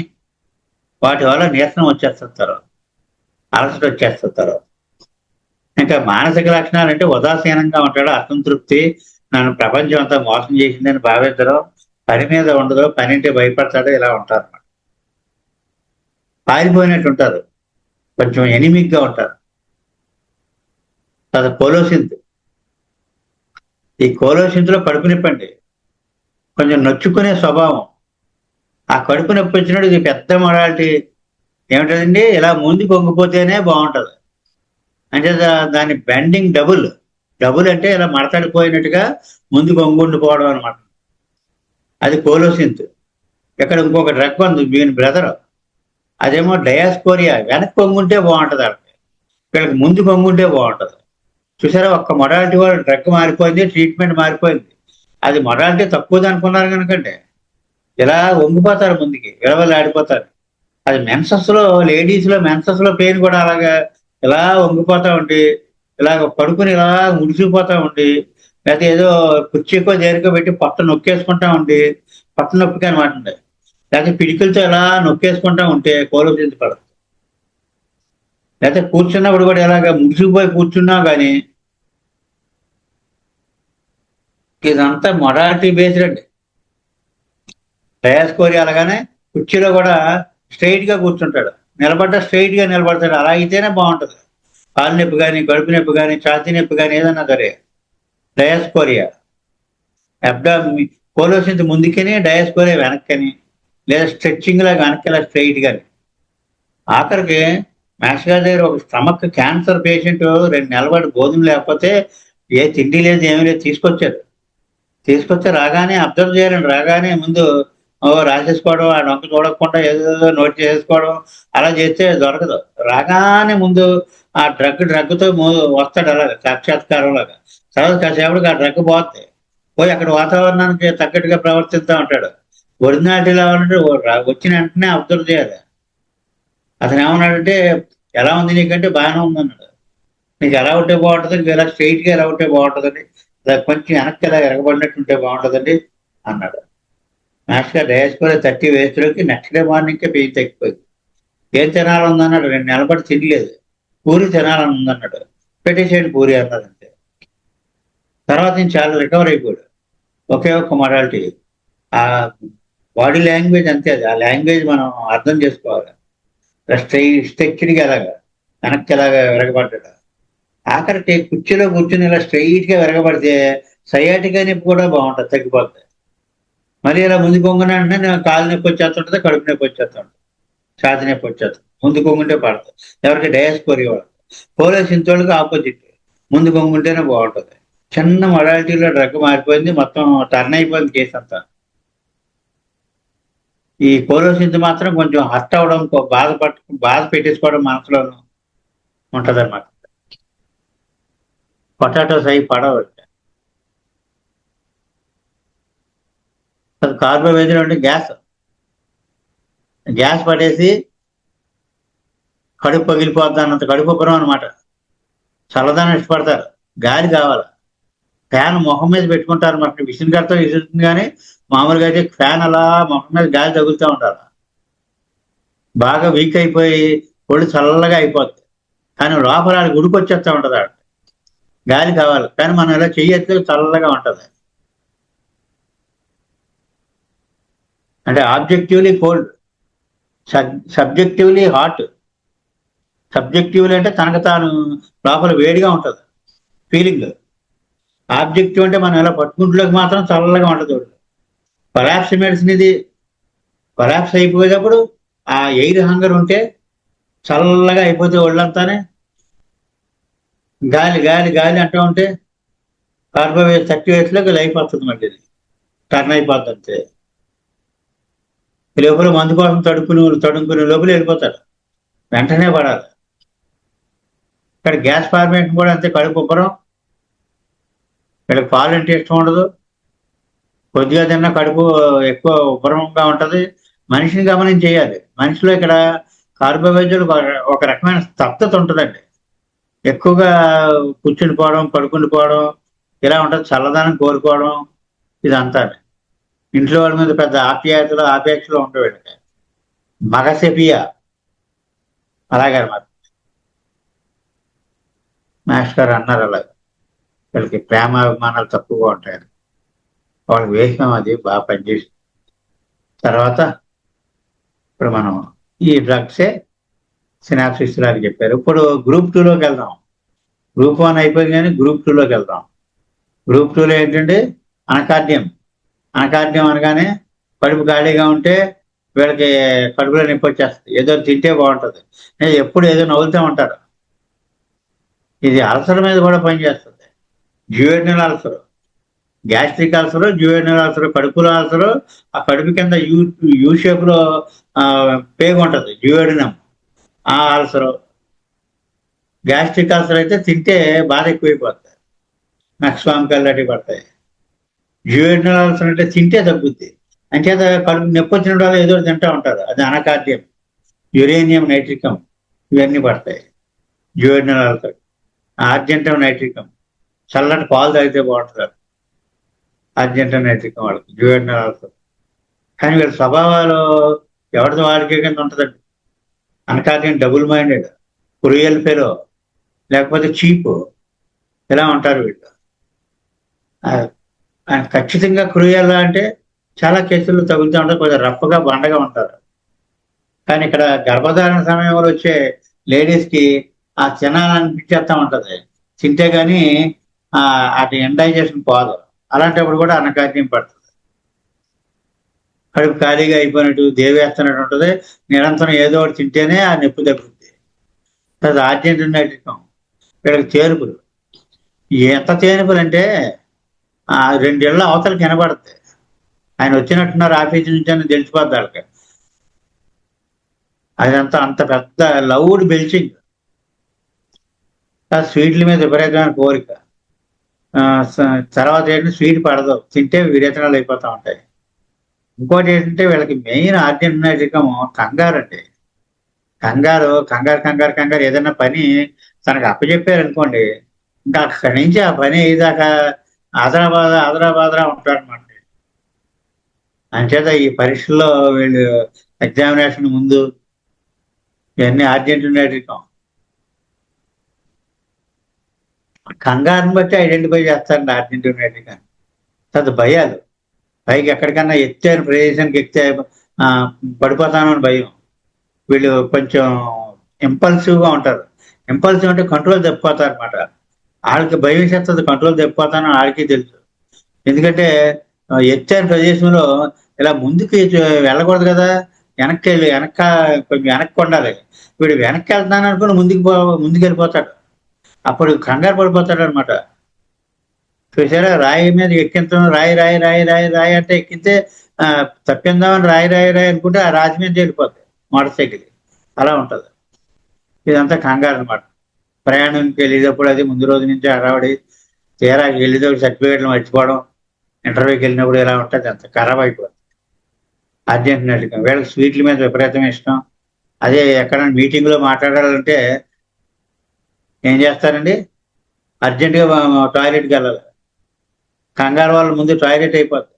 వాటి వల్ల నీరసం వచ్చేస్తుంటారు, అలసట వచ్చేస్తుంటారు. ఇంకా మానసిక లక్షణాలు అంటే ఉదాసీనంగా ఉంటాడు, అసంతృప్తి, నన్ను ప్రపంచం అంతా మోసం చేసిందని భావించడం, పని మీద ఉండదు, పని అంటే భయపడతాడు, ఇలా ఉంటారు. పారిపోయినట్టు ఉంటారు, కొంచెం ఎనిమిక్ గా ఉంటారు. అది కోలోసింత్. ఈ కోలోసింత్ లో కడుపు నొప్పి అండి, కొంచెం నొచ్చుకునే స్వభావం. ఆ కడుపు నొప్పి వచ్చినప్పుడు ఇది పెద్ద మొడాలిటీ ఏమిటండి, ఇలా ముందు పొంగిపోతేనే బాగుంటది. అంటే దాని బెండింగ్ డబుల్. డబుల్ అంటే ఇలా మడతడిపోయినట్టుగా ముందు పొంగుండిపోవడం అనమాట. అది కోలోసింత్. ఇక్కడ ఇంకొక డ్రగ్ ఉంది దీని బ్రదర్, అదేమో డయాస్కోరియా. వెనక్కి పొంగుంటే బాగుంటది, అంటే వీళ్ళకి ముందు పొంగుంటే బాగుంటది. చూసారా, ఒక్క మొడాలిటీ వాళ్ళు డ్రగ్ మారిపోయింది, ట్రీట్మెంట్ మారిపోయింది. అది మొడాలిటీ తక్కువది అనుకున్నారు కనుకంటే ఇలా వంగిపోతారు, ముందుకి విలవలు ఆడిపోతారు. అది మెన్సస్ లో, లేడీస్ లో మెన్సస్ లో పెయిన్ కూడా అలాగా ఇలా వంగిపోతా ఉండి, ఇలాగ పడుకుని ఇలా ముడిచిపోతా ఉండి, లేకపోతే ఏదో కుర్చీ ఎక్కువ దేనికో పెట్టి పొట్ట నొక్కేసుకుంటా ఉండి, పొట్ట నొప్పికి అనమాట అండి, లేకపోతే పిడికిలతో ఇలా నొక్కేసుకుంటా ఉంటే కోలోసింత్ పడదు. లేకపోతే కూర్చున్నప్పుడు కూడా ఇలాగ ముడిచిపోయి కూర్చున్నా కానీ ఇదంతా మొడాలిటీ బేస్డ్ అండి. డయాస్కోరియా అలాగానే కుర్చీలో కూడా స్ట్రైట్ గా కూర్చుంటాడు, నిలబడ్డ స్ట్రైట్ గా నిలబడతాడు, అలా అయితేనే బాగుంటది. కాలు నొప్పి కానీ, కడుపు నొప్పి కానీ, ఛాతీ నొప్పి కానీ ఏదన్నా సరే డయాస్కోరియా. కోలోసింత్ ముందుకని, డయాస్కోరియా వెనక్కని, లేదా స్ట్రెచ్చింగ్ లాగా వెనక్కి ఇలా స్ట్రైట్ గాని. ఆఖరికి మాస్టర్ గారి దగ్గర ఒక స్టమక్ క్యాన్సర్ పేషెంట్ 2 నెలల పాటు భోజనం లేకపోతే, ఏ తిండి లేదు ఏమీ లేదు, తీసుకొచ్చి రాగానే అబ్జర్వ్ చేయాలండి. రాగానే ముందు రాసేసుకోవడం, ఆ డొంక చూడకుండా ఏదో నోట్ చేసుకోవడం, అలా చేస్తే దొరకదు. రాగానే ముందు ఆ డ్రగ్తో వస్తాడు అలాగా సాక్షాత్కారం లాగా. తర్వాత కాసేపటికి ఆ డ్రగ్ పోతే పోయి అక్కడ వాతావరణానికి తగ్గట్టుగా ప్రవర్తిస్తూ ఉంటాడు. ఒరిజినాలిటీ లేవాలంటే వచ్చిన వెంటనే అబ్జర్వ్ చేయాలి. అతను ఏమన్నాడంటే, ఎలా ఉంది నీకంటే బాగానే ఉంది అన్నాడు. నీకు ఎలా ఉంటే బాగుంటుంది, ఇలా స్ట్రైట్ గా ఎలా ఉంటే బాగుంటుందండి, కొంచెం వెనక్కి ఎలా ఎరగబడినట్టు ఉంటే బాగుంటుందండి అన్నాడు. మాస్టర్ గారు డయాస్కోరియా 30 వయసులోకి నెక్స్ట్ డే మార్నింగ్కే పెయిన్ తగ్గిపోయింది. ఏం తినాలని ఉందన్నాడు, 2 నెలల పాటు తినలేదు. పూరి తినాలని ఉందన్నాడు, పెట్టేసేయండి పూరి అన్నాడు, అంతే. తర్వాత నేను చాలా రికవర్ అయిపోయాడు. ఒకే ఒక్క మొడాలిటీ, ఆ బాడీ లాంగ్వేజ్ అంతే. అది ఆ లాంగ్వేజ్ మనం అర్థం చేసుకోవాలి. స్ట్రెచ్డ్గా ఎలాగా వెనక్కి ఎలాగా విరగబడ్డాడు. ఆఖరికి కుర్చీలో కూర్చుని ఇలా స్ట్రైట్ గా విరగబడితే సయాటికా నొప్పి కూడా బాగుంటుంది, తగ్గిపోతుంది. మళ్ళీ ఇలా ముందు కొంగున అంటే కాలు నొప్పి వచ్చేస్తుంటుంది, కడుపు నొప్పి వచ్చేస్తుంటుంది, ఛాతి నొప్పి వచ్చేస్తుంది. ముందు కొంగుంటే పడుతుంది ఎవరికి, డయాస్కోరియా వాళ్ళు. కోలోసింత్ వాళ్ళకి ఆపోజిట్, ముందు కొంగుంటేనే బాగుంటుంది. చిన్న మొడాలిటీలో డ్రగ్ మారిపోయింది, మొత్తం టర్న్ అయిపోయింది కేసు అంతా. ఈ కోలోసింత్ మాత్రం కొంచెం హర్ట్ అవడం, బాధ పెట్టేసుకోవడం మనసులోనూ ఉంటది అన్నమాట. పొటాటోస్ అవి పడవు. అది కార్బోహైడ్రేట్ అంటే గ్యాస్ పడేసి కడుపు పగిలిపోద్ది అన్నంత కడుపు ఉబ్బరం అనమాట. చల్లదాన్ని ఇష్టపడతారు, గాలి కావాలి. ఫ్యాన్ మొహం మీద పెట్టుకుంటారు అన్నమాట, విసిన కడతా విసురుతుంది. కానీ మామూలుగా అయితే ఫ్యాన్ అలా మొహం మీద గాలి తగులుతూ ఉంటారు. బాగా వీక్ అయిపోయి ఒళ్ళు చల్లగా అయిపోద్ది, కానీ లోపల ఉడికి వచ్చేస్తూ ఉంటుంది. గాలి కావాలి, కానీ మనం ఇలా చెయ్యొచ్చు, చల్లగా ఉంటుంది. అంటే objectively cold, subjectively hot. Subjectively అంటే తనకు తాను లోపల వేడిగా ఉంటుంది ఫీలింగ్. ఆబ్జెక్టివ్ అంటే మనం ఇలా పట్టుకుంటులోకి మాత్రం చల్లగా ఉంటుంది. కొలాప్స్ మెడిసిన్ ఇది. కొలాప్స్ అయిపోయేటప్పుడు ఆ ఎయిర్ హంగర్ ఉంటే చల్లగా అయిపోతే ఒళ్ళంతానే గాలి గాలి గాలి అంటూ ఉంటే కార్బోహైడ్రేట్ 30 వయసులోకి లైఫ్ వస్తుంది, మళ్ళీ టర్న్ అయిపోతుంది అంతే. లోపల మందు కోసం తడుకునే లోపల వెళ్ళిపోతాడు, వెంటనే పడాలి. ఇక్కడ గ్యాస్ ఫార్మేషన్ కూడా అంతే, కడుపు ఉబ్బరం, వీళ్ళకి పాలు అంటే ఇష్టం ఉండదు. కొద్దిగా తిన్నా కడుపు ఎక్కువ ఉబ్బరంగా ఉంటుంది. మనిషిని గమనించి చేయాలి. మనిషిలో ఇక్కడ కార్బోహైడ్రేట్ ఒక రకమైన స్తబ్దత ఉంటుందండి. ఎక్కువగా కూర్చుని పోవడం, పడుకుని పోవడం ఇలా ఉంటుంది. చల్లదనం కోరుకోవడం ఇదంతా. ఇంట్లో వాళ్ళ మీద పెద్ద ఆప్యాయతలు ఆపేక్షలు ఉండవు వీళ్ళకి. మగసెపియా అలాగనమాట. మాస్టర్ గారు అన్నారు అలాగ. వీళ్ళకి ప్రేమ అభిమానాలు తక్కువగా ఉంటాయని. వాళ్ళకి వేషం అది బాగా పనిచేసింది. తర్వాత ఇప్పుడు మనం ఈ డ్రగ్సే సినాప్సిస్ లాగా చెప్పారు. ఇప్పుడు గ్రూప్ 2లోకి వెళ్దాం. గ్రూప్ 1 అయిపోయింది కానీ గ్రూప్ 2లోకి వెళ్దాం. గ్రూప్ 2లో ఏంటంటే అనకార్డియం. అనకార్డియం అనగానే కడుపు ఖాళీగా ఉంటే వీళ్ళకి కడుపులో నొప్పి వచ్చేస్తుంది. ఏదో తింటే బాగుంటుంది. ఎప్పుడు ఏదో నవ్వుతూ ఉంటారు. ఇది అల్సర్ మీద కూడా పనిచేస్తుంది. డ్యూయోడెనల్ అల్సర్, గ్యాస్ట్రిక్ అల్సర్, డ్యూయోడెనల్ అల్సర్, కడుపులో అల్సర్. ఆ కడుపు కింద యూ షేప్ లో పేగు ఉంటుంది, డ్యూయోడెనమ్. ఆ అల్సర్, గ్యాస్ట్రిక్ అల్సర్ అయితే తింటే బాధ ఎక్కువైపోతుంది. నక్స్వామికాలు లాంటివి పడతాయి. డ్యూయోడెనల్ అల్సర్ అంటే తింటే తగ్గుద్ది. అంచేత కడుపు నొప్పి వచ్చిన వాళ్ళు ఏదో తింటూ ఉంటారు. అది అనకార్డియం. యురేనియం నైట్రికం ఇవన్నీ పడతాయి డ్యూయోడెనల్ అల్సర్. ఆర్జెంటం నైట్రికం, చల్లటి పాలు తాగితే బాగుంటుంది. ఆర్జెంటం నైట్రికం వాళ్ళకి డ్యూయోడెనల్ అల్సర్. కానీ వీళ్ళ స్వభావాలు ఎవరితో వాడికే కింద ఉంటుందండి. అనకార్డియం డబుల్ మైండెడ్, క్రూయల్ ఫెలో, లేకపోతే చీప్, ఇలా ఉంటారు వీళ్ళు. ఖచ్చితంగా క్రూయల్ అంటే చాలా కేసులు తగులుతూ ఉంటారు. కొంచెం రఫ్గా బండగా ఉంటారు. కానీ ఇక్కడ గర్భధారణ సమయంలో వచ్చే లేడీస్కి ఆ తినాలనిపించేస్తా ఉంటుంది. తింటే కానీ అటు ఇండైజెషన్ పోదు. అలాంటప్పుడు కూడా అనకార్డియం పడుతుంది. కడుపు ఖాళీగా అయిపోయినట్టు దేవేస్తున్నట్టు ఉంటుంది. నిరంతరం ఏదో ఒకటి తింటేనే ఆ నొప్పి తగ్గుతుంది. తర్వాత ఆర్జెంటైన్ నైట్రికం. వీళ్ళకి తేనుపులు. ఎంత తేనుపులు అంటే 2 ఏళ్ళ అవతలకి వినబడుతుంది. ఆయన వచ్చినట్టున్నారు ఆఫీస్ నుంచి అని తెలిసిపోద్ది వాళ్ళకి. అదంతా అంత పెద్ద లౌడ్ బెల్చింగ్. స్వీట్ల మీద విపరీతమైన కోరిక. తర్వాత ఏంటంటే స్వీట్ పడదు, తింటే విరేచనాలు అయిపోతూ ఉంటాయి. ఇంకోటి ఏంటంటే వీళ్ళకి మెయిన్ ఆర్జెంటైన్ కంగారు అండి. కంగారు కంగారు కంగారు కంగారు. ఏదైనా పని తనకు అప్పచెప్పారు అనుకోండి, ఇంకా అక్కడి నుంచి ఆ పని అయ్యేదాకా ఆదరాబాదరా ఉంటారనమాట. అంచేత ఈ పరీక్షల్లో వీళ్ళు ఎగ్జామినేషన్ ముందు ఇవన్నీ ఆర్జెంటైన్ కంగారుని బట్టి ఐడెంటిఫై చేస్తారండి ఆర్జెంటైన్. తర్వాత భయాలు. పైకి ఎక్కడికన్నా ఎత్తైన ప్రదేశానికి ఎక్కితే పడిపోతాను అని భయం. వీళ్ళు కొంచెం ఇంపల్సివ్గా ఉంటారు. ఇంపల్సివ్ అంటే కంట్రోల్ తప్పిపోతారు అనమాట. వాళ్ళకి భయం చేస్తుంది, కంట్రోల్ తప్పిపోతాను వాళ్ళకి తెలుసు. ఎందుకంటే ఎత్తైన ప్రదేశంలో ఇలా ముందుకు వెళ్ళకూడదు కదా, కొంచెం వెనక్కి ఉండాలి. వీడు వెనక్కి వెళ్తాను అనుకుని ముందుకు వెళ్ళిపోతాడు. అప్పుడు కంగారు పడిపోతాడు అనమాట. చూసారా, రాయి మీద ఎక్కించడం, రాయి రాయి రాయి రాయి రాయి అంటే ఎక్కితే తప్పిందామని రాయి రాయి రాయి అనుకుంటే ఆ రాజు మీద వెళ్ళిపోతాయి మోటార్ సైకిల్. అలా ఉంటుంది. ఇదంతా కంగారు అనమాట. ప్రయాణంకి వెళ్ళేటప్పుడు అది ముందు రోజు నుంచి హడావుడి, తీరా వెళ్ళేటప్పుడు సర్టిఫికేట్లు మర్చిపోవడం, ఇంటర్వ్యూకి వెళ్ళినప్పుడు ఇలా ఉంటుంది. అంత ఖరాబ్ అయిపోతుంది. ఆర్జెంటైన్ వీళ్ళకి స్వీట్ల మీద విపరీతం ఇష్టం. అదే ఎక్కడైనా మీటింగ్లో మాట్లాడాలంటే ఏం చేస్తారండి, అర్జెంటుగా టాయిలెట్కి వెళ్ళాలి. కంగారు వాళ్ళ ముందు టాయిలెట్ అయిపోతుంది.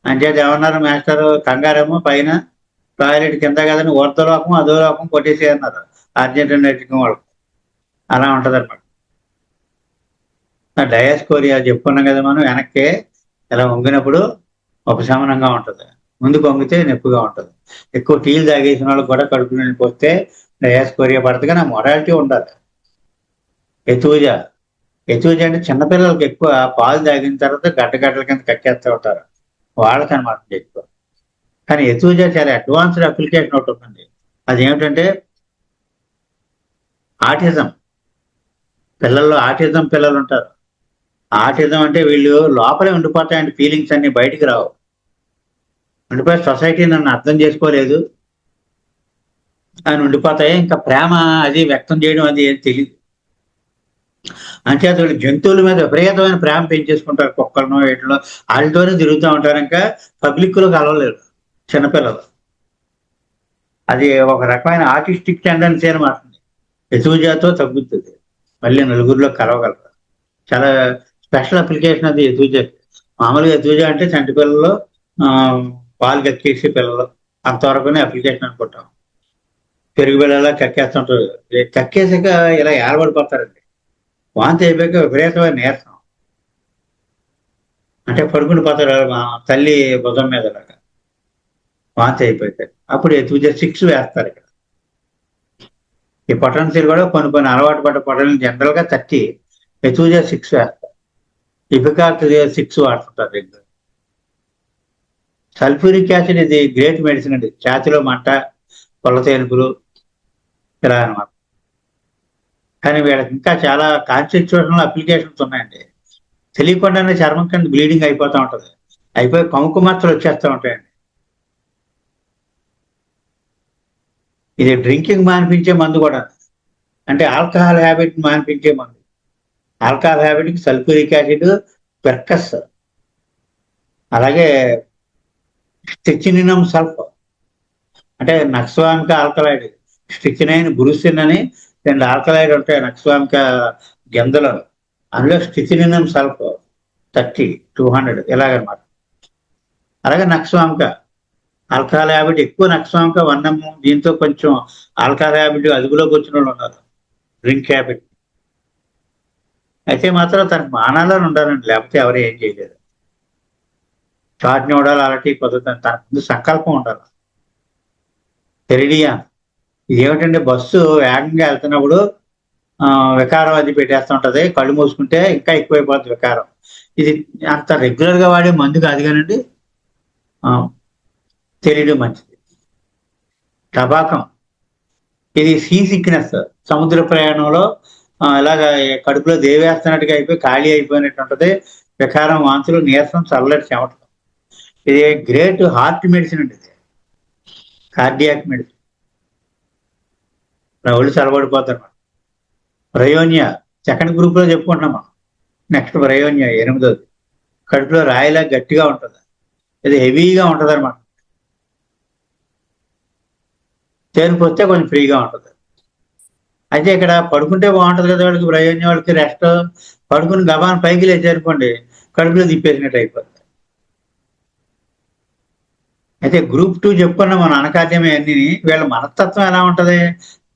అంచేత ఏమన్నారు మాస్టర్, కంగారేమో పైన, టాయిలెట్ కింద కదని ఊర్ధలోకం అధోలోకం కొట్టేసి అన్నారు ఆర్జెంటైన్ వాళ్ళకు. అలా ఉంటుంది అనమాట. డయాస్కోరియా చెప్పుకున్నాం కదా మనం. వెనక్కి ఇలా వంగినప్పుడు ఉపశమనంగా ఉంటుంది, ముందుకు వంగితే నొప్పిగా ఉంటుంది. ఎక్కువ టీలు తాగేసిన వాళ్ళకి కూడా కడుపు నిండిపోతే డయాస్కోరియా పడుతుంది. కానీ ఆ మొరాలిటీ ఉండాలి. ఎతూజా అంటే చిన్నపిల్లలకి ఎక్కువ పాలు తాగిన తర్వాత గడ్డగడ్డల కింద కక్కేస్తూ ఉంటారు, వాళ్ళకి అనమాట ఎక్కువ. కానీ ఎతూజా చాలా అడ్వాన్స్డ్ అప్లికేషన్ ఒకటి ఉంటుంది. అదేమిటంటే ఆటిజం పిల్లల్లో. ఆటిజం పిల్లలు ఉంటారు. ఆటిజం అంటే వీళ్ళు లోపలే ఉండిపోతాయండి, ఫీలింగ్స్ అన్ని బయటికి రావు. ఉండిపోయి సొసైటీ నన్ను అర్థం చేసుకోలేదు అని ఉండిపోతాయి. ఇంకా ప్రేమ అది వ్యక్తం చేయడం అది ఏం తెలియదు. అంచేత వీళ్ళు జంతువుల మీద విపరీతమైన ప్రేమ పెంచేసుకుంటారు, కుక్కలను వీటిలో వాళ్ళతోనే తిరుగుతూ ఉంటారు. ఇంకా పబ్లిక్ లో కలవలేరు చిన్నపిల్లలు. అది ఒక రకమైన ఆర్టిస్టిక్ టెండెన్సీ అనమాట. ఎతువుజాతో తగ్గుతుంది, మళ్ళీ నలుగురిలో కలవగలరు. చాలా స్పెషల్ అప్లికేషన్ అది ఎతువుజా. మామూలుగా ఎతువుజా అంటే చంటి పిల్లలు, ఆ, పాలు కక్కేసి పిల్లలు అంతవరకునే అప్లికేషన్ అనుకుంటాం. పెరుగు బిళ్ళలా కక్కేస్తుంటారు. కక్కేసాక ఇలా ఏలబడిపోతారండి. వాంతి అయిపోయాక విపరీతమైన నీరసం, అంటే పడుకుని పోతారు మా తల్లి భుజం మీద లాగా వాంతి అయిపోయాక. అప్పుడు ఎతువుజా 6 వేస్తారు ఇక్కడ. ఈ పొటెన్షియల్ కూడా కొన్ని కొన్ని అలవాటు పడ్డ పొటెన్షియల్ జనరల్ గా 30, ఎతువుజా 6 వేస్తారు. ఇపికాక్ 6 వాడుతుంటారు రెగ్యులర్. సల్ఫ్యూరిక్ యాసిడ్ ఇది గ్రేట్ మెడిసిన్ అండి. ఛాతిలో మంట, పొల్ల తేనుపులు ఇలా అనమాట. కానీ వీళ్ళకి ఇంకా చాలా కాన్స్టిట్యూషనల్ అప్లికేషన్స్ ఉన్నాయండి. తెలియకుండానే చర్మం కింద బ్లీడింగ్ అయిపోతూ ఉంటుంది, అయిపోయి కముకు మచ్చలు వచ్చేస్తూ ఉంటాయండి. ఇది డ్రింకింగ్ మానిపించే మందు కూడా, అంటే ఆల్కహాల్ హ్యాబిట్ మానిపించే మందు. ఆల్కహాల్ హ్యాబిట్కి సల్ఫ్యూరిక్ యాసిడ్, పెర్కస్, అలాగే స్టిచినినం సల్ఫర్, అంటే నక్స్వామిక ఆల్కలాయిడ్. స్టిచినైన్, బురుసిన్ అని 2 ఆల్కలాయిడ్ ఉంటాయి నక్స్వామిక గింజలలో. అందులో స్టిచినినం సల్ఫర్ 30, 200 ఇలాగనమాట. అలాగే నక్స్వామిక ఆల్కహాల్ హ్యాబిట్ ఎక్కువ, నక్స్వామిక 1 దీంతో కొంచెం ఆల్కహాల్ హ్యాబిట్ అదుపులోకి వచ్చిన వాళ్ళు ఉన్నారు, డ్రింక్ హ్యాబిట్. అయితే మాత్రం తనకు మానాలని ఉండాలండి, లేకపోతే ఎవరు ఏం చేయలేదు. చాట్ని ఉండాలి, అలాంటి కుదరదు. తన ముందు సంకల్పం ఉండాలి. తెరిడియా ఇదేమిటంటే బస్సు వేగంగా వెళ్తున్నప్పుడు వికారం అది పెట్టేస్తూ ఉంటది, కళ్ళు మూసుకుంటే ఇంకా ఎక్కువైపోతుంది వికారం. ఇది అంత రెగ్యులర్ గా వాడే మందు కాదు కానండి, తెలియడం మంచిది. టబాకం ఇది సీ సిక్నెస్, సముద్ర ప్రయాణంలో ఇలాగ కడుపులో దేవేస్తున్నట్టుగా అయిపోయి ఖాళీ అయిపోయినట్టు ఉంటది. వికారం, వాంతులు, నీరసం, చల్లటి చెమట. ఇది గ్రేట్ హార్ట్ మెడిసిన్ అండి, ఇది కార్డియాక్ మెడిసిన్. ఒళ్ళు చల్లబడిపోతారు. బ్రయోనియా సెకండ్ గ్రూప్ లో చెప్పుకుంటున్నాం మనం. నెక్స్ట్ బ్రయోనియా 8వది. కడుపులో రాయిలా గట్టిగా ఉంటుంది, ఇది హెవీగా ఉంటుంది అనమాట. తేలిపు వస్తే కొంచెం ఫ్రీగా ఉంటుంది. అయితే ఇక్కడ పడుకుంటే బాగుంటుంది కదా వాళ్ళకి, బ్రయోనియా వాళ్ళకి రెస్ట్. పడుకుని గబాన్ పైకి లేచారనుకోండి, కడుపులో తిప్పేసినట్టు అయిపోతుంది. అయితే గ్రూప్ 2 చెప్పుకున్నాం మనం, అనకార్యమే అన్ని. వీళ్ళ మనస్తత్వం ఎలా ఉంటది,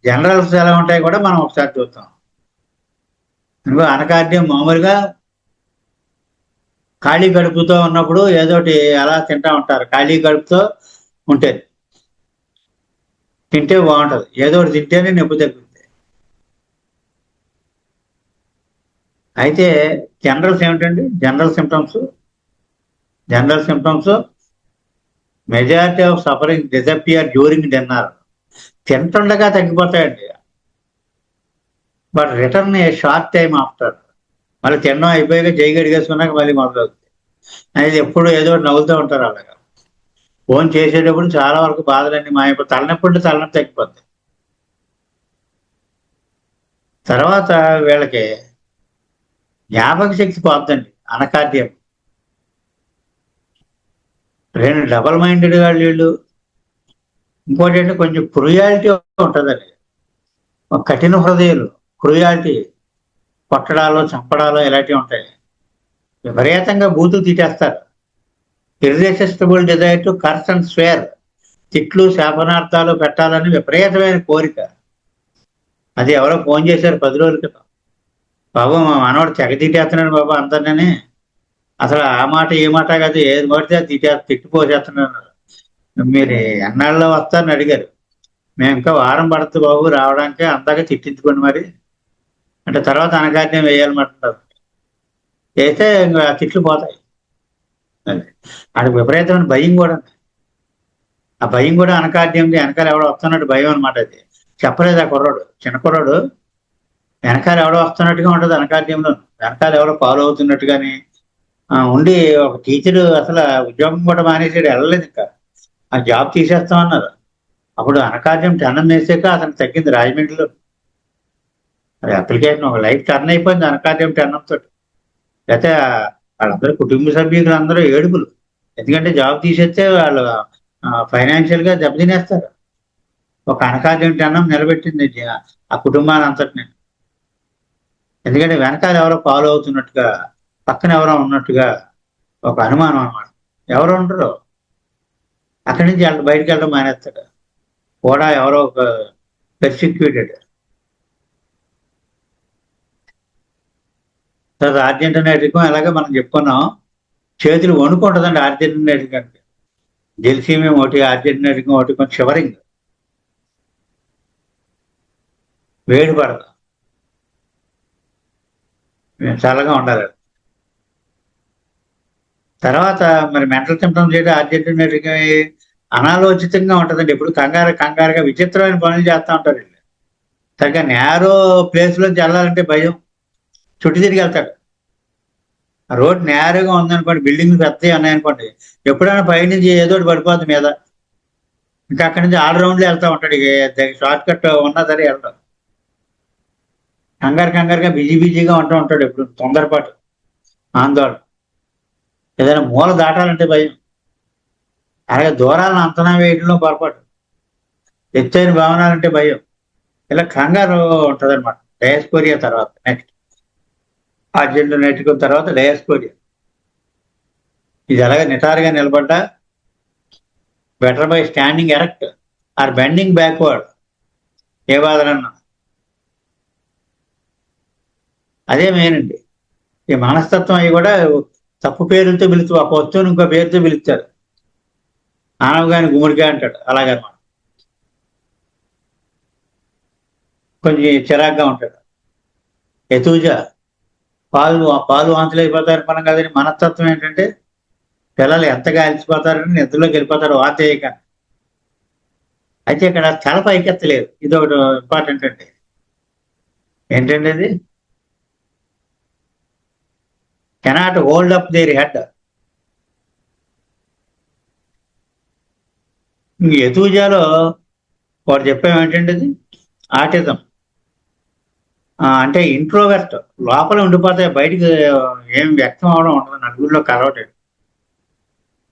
జనరల్స్ ఎలా ఉంటాయి కూడా మనం ఒకసారి చూద్దాం. అనకార్యం మామూలుగా ఖాళీ కడుపుతో ఉన్నప్పుడు ఏదోటి అలా తింటా ఉంటారు. ఖాళీ కడుపుతో ఉంటే తింటే బాగుంటది, ఏదో ఒకటి తింటేనే నొప్పి తగ్గుతుంది. అయితే జనరల్స్ ఏమిటండి, general symptoms majority of suffering disappear during dinner. తింటుండగా తగ్గిపోతాయండి, but return a short time after. మళ్ళీ తినడం అయిపోయాక చేయి గడిగేసుకున్నాక మళ్ళీ మొదలవుతుంది. అనేది ఎప్పుడు ఏదో ఒకటి నవ్వుతూ ఉంటారు. అలాగా ఫోన్ చేసేటప్పుడు చాలా వరకు బాధలన్నీ మాయపో, తలనొప్పి ఉంటే తలనొప్పి తగ్గిపోతాయి. తర్వాత వీళ్ళకి జ్ఞాపక శక్తి పోతుందండి, అనకార్యం. 2 డబల్ మైండెడ్ వాళ్ళు వీళ్ళు. ఇంకోటి అంటే కొంచెం క్రూయాలిటీ ఉంటుందండి, కఠిన హృదయాలు, క్రూయాలిటీ, కొట్టడాలు, చంపడాలు ఇలాంటివి ఉంటాయి. విపరీతంగా బూతులు తిట్టేస్తారు. Irresistible desire to curse and swear. తిట్లు, శాపనార్థాలు పెట్టాలని విపరీతమైన కోరిక. అది ఎవరో ఫోన్ చేశారు 10 రోజుల క్రితం, బాబు మా మనవాడు తెగ తిట్టేస్తున్నాడు బాబు అందరినీ, అసలు ఆ మాట ఏ మాట కాదు, ఏది పడితే తిట్టిపోసేస్తున్నాడు. మీరు ఎన్నాళ్ళలో వస్తారని అడిగారు. మేము ఇంకా వారం పడుతుంది బాబు రావడానికి, అందాక తిట్టించుకోండి మరి అంటే. తర్వాత అనకార్యం వేయాలన్నమాట, వేస్తే ఇంకా తిట్లు పోతాయి. ఆడికి విపరీతమైన భయం కూడా, ఆ భయం కూడా అనకార్యం. వెనకాల ఎవడో వస్తున్నట్టు భయం అనమాట. అది చెప్పలేదు ఆ కుర్రాడు, చిన్న కుర్రాడు. వెనకాల ఎవడో వస్తున్నట్టుగా ఉంటుంది అనకార్యంలో, వెనకాల ఎవరో ఫాలో అవుతున్నట్టుగాని ఉండి. ఒక టీచరు అసలు ఉద్యోగం కూడా మానేసాడు, వెళ్ళలేదు ఇంకా, ఆ జాబ్ తీసేస్తామన్నారు. అప్పుడు అనకార్యం టెన్నం వేసాక అతను తగ్గింది రాజమండ్రిలో. అది అప్లికేషన్ ఒక లైఫ్ టర్న్ అయిపోయింది అనకాదేం టర్న్ తోటి. లేకపోతే వాళ్ళందరూ కుటుంబ సభ్యులు అందరూ ఏడుపులు. ఎందుకంటే జాబ్ తీసేస్తే వాళ్ళు ఫైనాన్షియల్ గా దెబ్బతినేస్తారు. ఒక అనకాదేం టర్నం నిలబెట్టింది ఆ కుటుంబాన్ని అంతటిని. ఎందుకంటే వెనకాల ఎవరో ఫాలో అవుతున్నట్టుగా, పక్కన ఎవరో ఉన్నట్టుగా ఒక అనుమానం అన్నమాట. ఎవరు ఉండరు. అక్కడి నుంచి బయటకు వెళ్ళడం మానేస్తాడు. కూడా ఎవరో ఒక పెర్సిక్యూటెడ్. తర్వాత ఆర్జెంటీనాటికం ఎలాగే మనం చెప్పుకున్నాం, చేతులు వణుకుంటుందండి ఆర్జెంటీనాటిక్. జెల్సీమేం ఒకటి, ఆర్జెంటీనాటికం ఒకటి కొంచెం షివరింగ్, వేడి పడదు, చల్లగా ఉండాలి. తర్వాత మరి మెంటల్ సిమ్టమ్స్ ఏంటి అర్జెంటీనాటిక్, అనాలోచితంగా ఉంటుందండి. ఎప్పుడు కంగారు కంగారుగా విచిత్రమైన పనులు చేస్తూ ఉంటారు వీళ్ళు. సరిగ్గా నేరో ప్లేస్ లోంచి వెళ్ళాలంటే భయం, చుట్టూ తిరిగి వెళ్తాడు. ఆ రోడ్ నేరుగా ఉందనుకోండి, బిల్డింగ్లు పెద్దవి ఉన్నాయనుకోండి, ఎప్పుడైనా పైనుంచి ఏదో ఒకటి పడిపోతుంది మీద. ఇంకా అక్కడి నుంచి ఆల్ రౌండ్లో వెళ్తా ఉంటాడు. షార్ట్ కట్ ఉన్నా సరే వెళ్తాం. కంగారు కంగారుగా బిజీ బిజీగా ఉంటూ ఉంటాడు. ఎప్పుడు తొందరపాటు, ఆందోళన. ఏదైనా మూల దాటాలంటే భయం. అలాగే దూరాలను అంచనా వేయడంలో పొరపాటు, ఎత్తైన భవనాలంటే భయం. ఇలా కంగారు ఉంటుంది అనమాట. డయాస్పోరియా తర్వాత నెక్స్ట్ అర్జెంటీనాటికం తర్వాత డయాస్పోరియా. ఇది అలాగే నిటారుగా నిలబడ్డా, better by standing erect or bending backward. ఏ బాధలన్నా అదే మెయిన్ అండి. ఈ మనస్తత్వం అవి కూడా తప్పు పేరులతో పిలుస్తూ, ఒక వస్తువుని ఇంకో పేరుతో పిలుస్తారు. ఆనవగాని గుమ్మడికాయ అంటాడు, అలాగనమాట. కొంచెం చిరాగ్గా ఉంటాడు. ఎతూజ, పాలు వాంతులు అయిపోతారు మనం కదని. మనస్తత్వం ఏంటంటే పిల్లలు ఎంతగా అలసిపోతారని నిద్రలోకి వెళ్ళిపోతారు వాంతి చేయక. అయితే ఇక్కడ తల పైకెత్తలేదు, ఇది ఒకటి ఇంపార్టెంట్ అండి. ఏంటండి అది? Cannot hold up their head. ఎతూజాలో వాడు చెప్పాము ఏంటంటే అది ఆటిజం. అంటే ఇంట్రోవర్ట్, లోపల ఉండిపోతాయి, బయటికి ఏం వ్యక్తం అవడం ఉండదు, నలుగురిలో కలవటం.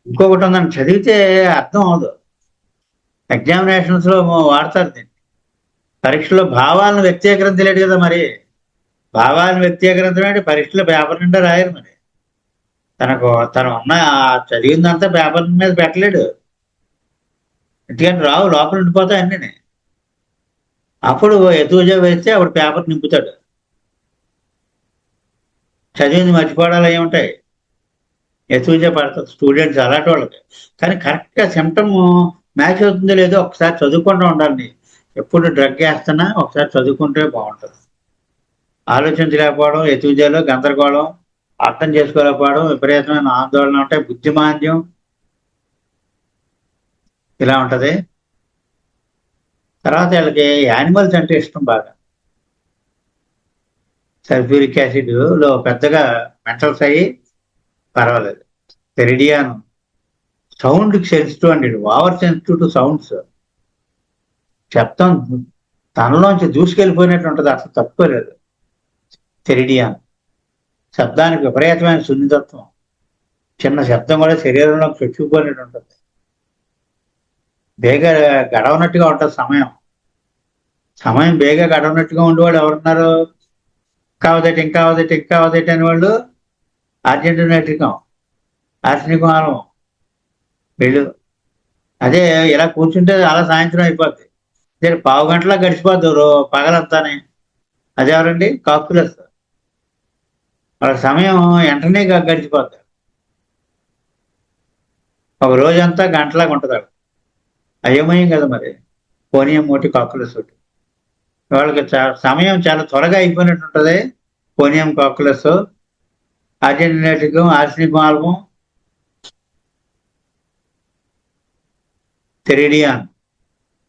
ఇంకొకటి ఉందని చదివితే అర్థం అవదు. ఎగ్జామినేషన్స్ లో వాడతారు దీన్ని. పరీక్షలో భావాలను వ్యక్తీకరించలేడు కదా మరి. భావాలను వ్యక్తీకరించడం అంటే పరీక్షలో పేపర్ నిండా రాయరు మరి. తను ఉన్న చదివిందంతా పేపర్ మీద పెట్టలేడు. ఎందుకంటే రావు, లోపల ఉండిపోతాయి అన్నీ. అప్పుడు ఎత్తుగా వేస్తే అప్పుడు పేపర్ నింపుతాడు. చదివింది మర్చిపోవడాలు అవి ఉంటాయి. ఎత్తుగా పడతారు స్టూడెంట్స్ అలాంటి వాళ్ళకి. కానీ కరెక్ట్గా సిమ్టమ్ మ్యాచ్ అవుతుందో లేదో ఒకసారి చదువుకుంటూ ఉండాలి. ఎప్పుడు డ్రగ్ వేస్తున్నా ఒకసారి చదువుకుంటే బాగుంటుంది. ఆలోచించలేకపోవడం, ఎత్తుజాలో గందరగోళం, అర్థం చేసుకోలేకపోవడం, విపరీతమైన ఆందోళన ఉంటాయి, బుద్ధిమాంద్యం, ఇలా ఉంటది. తర్వాత వీళ్ళకి యానిమల్స్ అంటే ఇష్టం బాగా. సల్ఫ్యూరిక్ యాసిడ్ లో పెద్దగా మెంటల్స్ అయ్యి పర్వాలేదు. పెరిడియాను సౌండ్కి సెన్సిటివ్ అండి, ఓవర్ సెన్సిటివ్ టు సౌండ్స్. శబ్దం తనలోంచి దూసుకెళ్ళిపోయినట్టు ఉంటుంది, అసలు తప్పుకోలేదు. తెరిడియాన్ శబ్దానికి విపరీతమైన సున్నితత్వం. చిన్న శబ్దం కూడా శరీరంలోకి చొచ్చుకుపోయినట్టు ఉంటుంది. బేగా గడవనట్టుగా ఉంటుంది సమయం. సమయం బేగా గడవనట్టుగా ఉండేవాళ్ళు ఎవరున్నారు? ఇంకా అవదటి అనేవాళ్ళు ఆర్జెంటీనాటికం, ఆర్సనికం ఆలం వీళ్ళు. అదే ఇలా కూర్చుంటే అలా సాయంత్రం అయిపోద్ది. నేను పావు గంటలా గడిచిపోద్దు పగలంతానే. అదెవరండి? కాక్యులస్. వాళ్ళ సమయం వెంటనే గడిచిపోద్ది. ఒక రోజంతా గంటలాగా ఉంటుంది. అయోమయం కదా మరి. పోనీయం ఒకటి, కాక్యులస్ ఒకటి. వాళ్ళకి సమయం చాలా త్వరగా అయిపోయినట్టు ఉంటుంది. పోనీయం కాక్యులస్, అర్జెంటీనాటికం, ఆర్సనికం ఆల్బం, తెరిడియాన్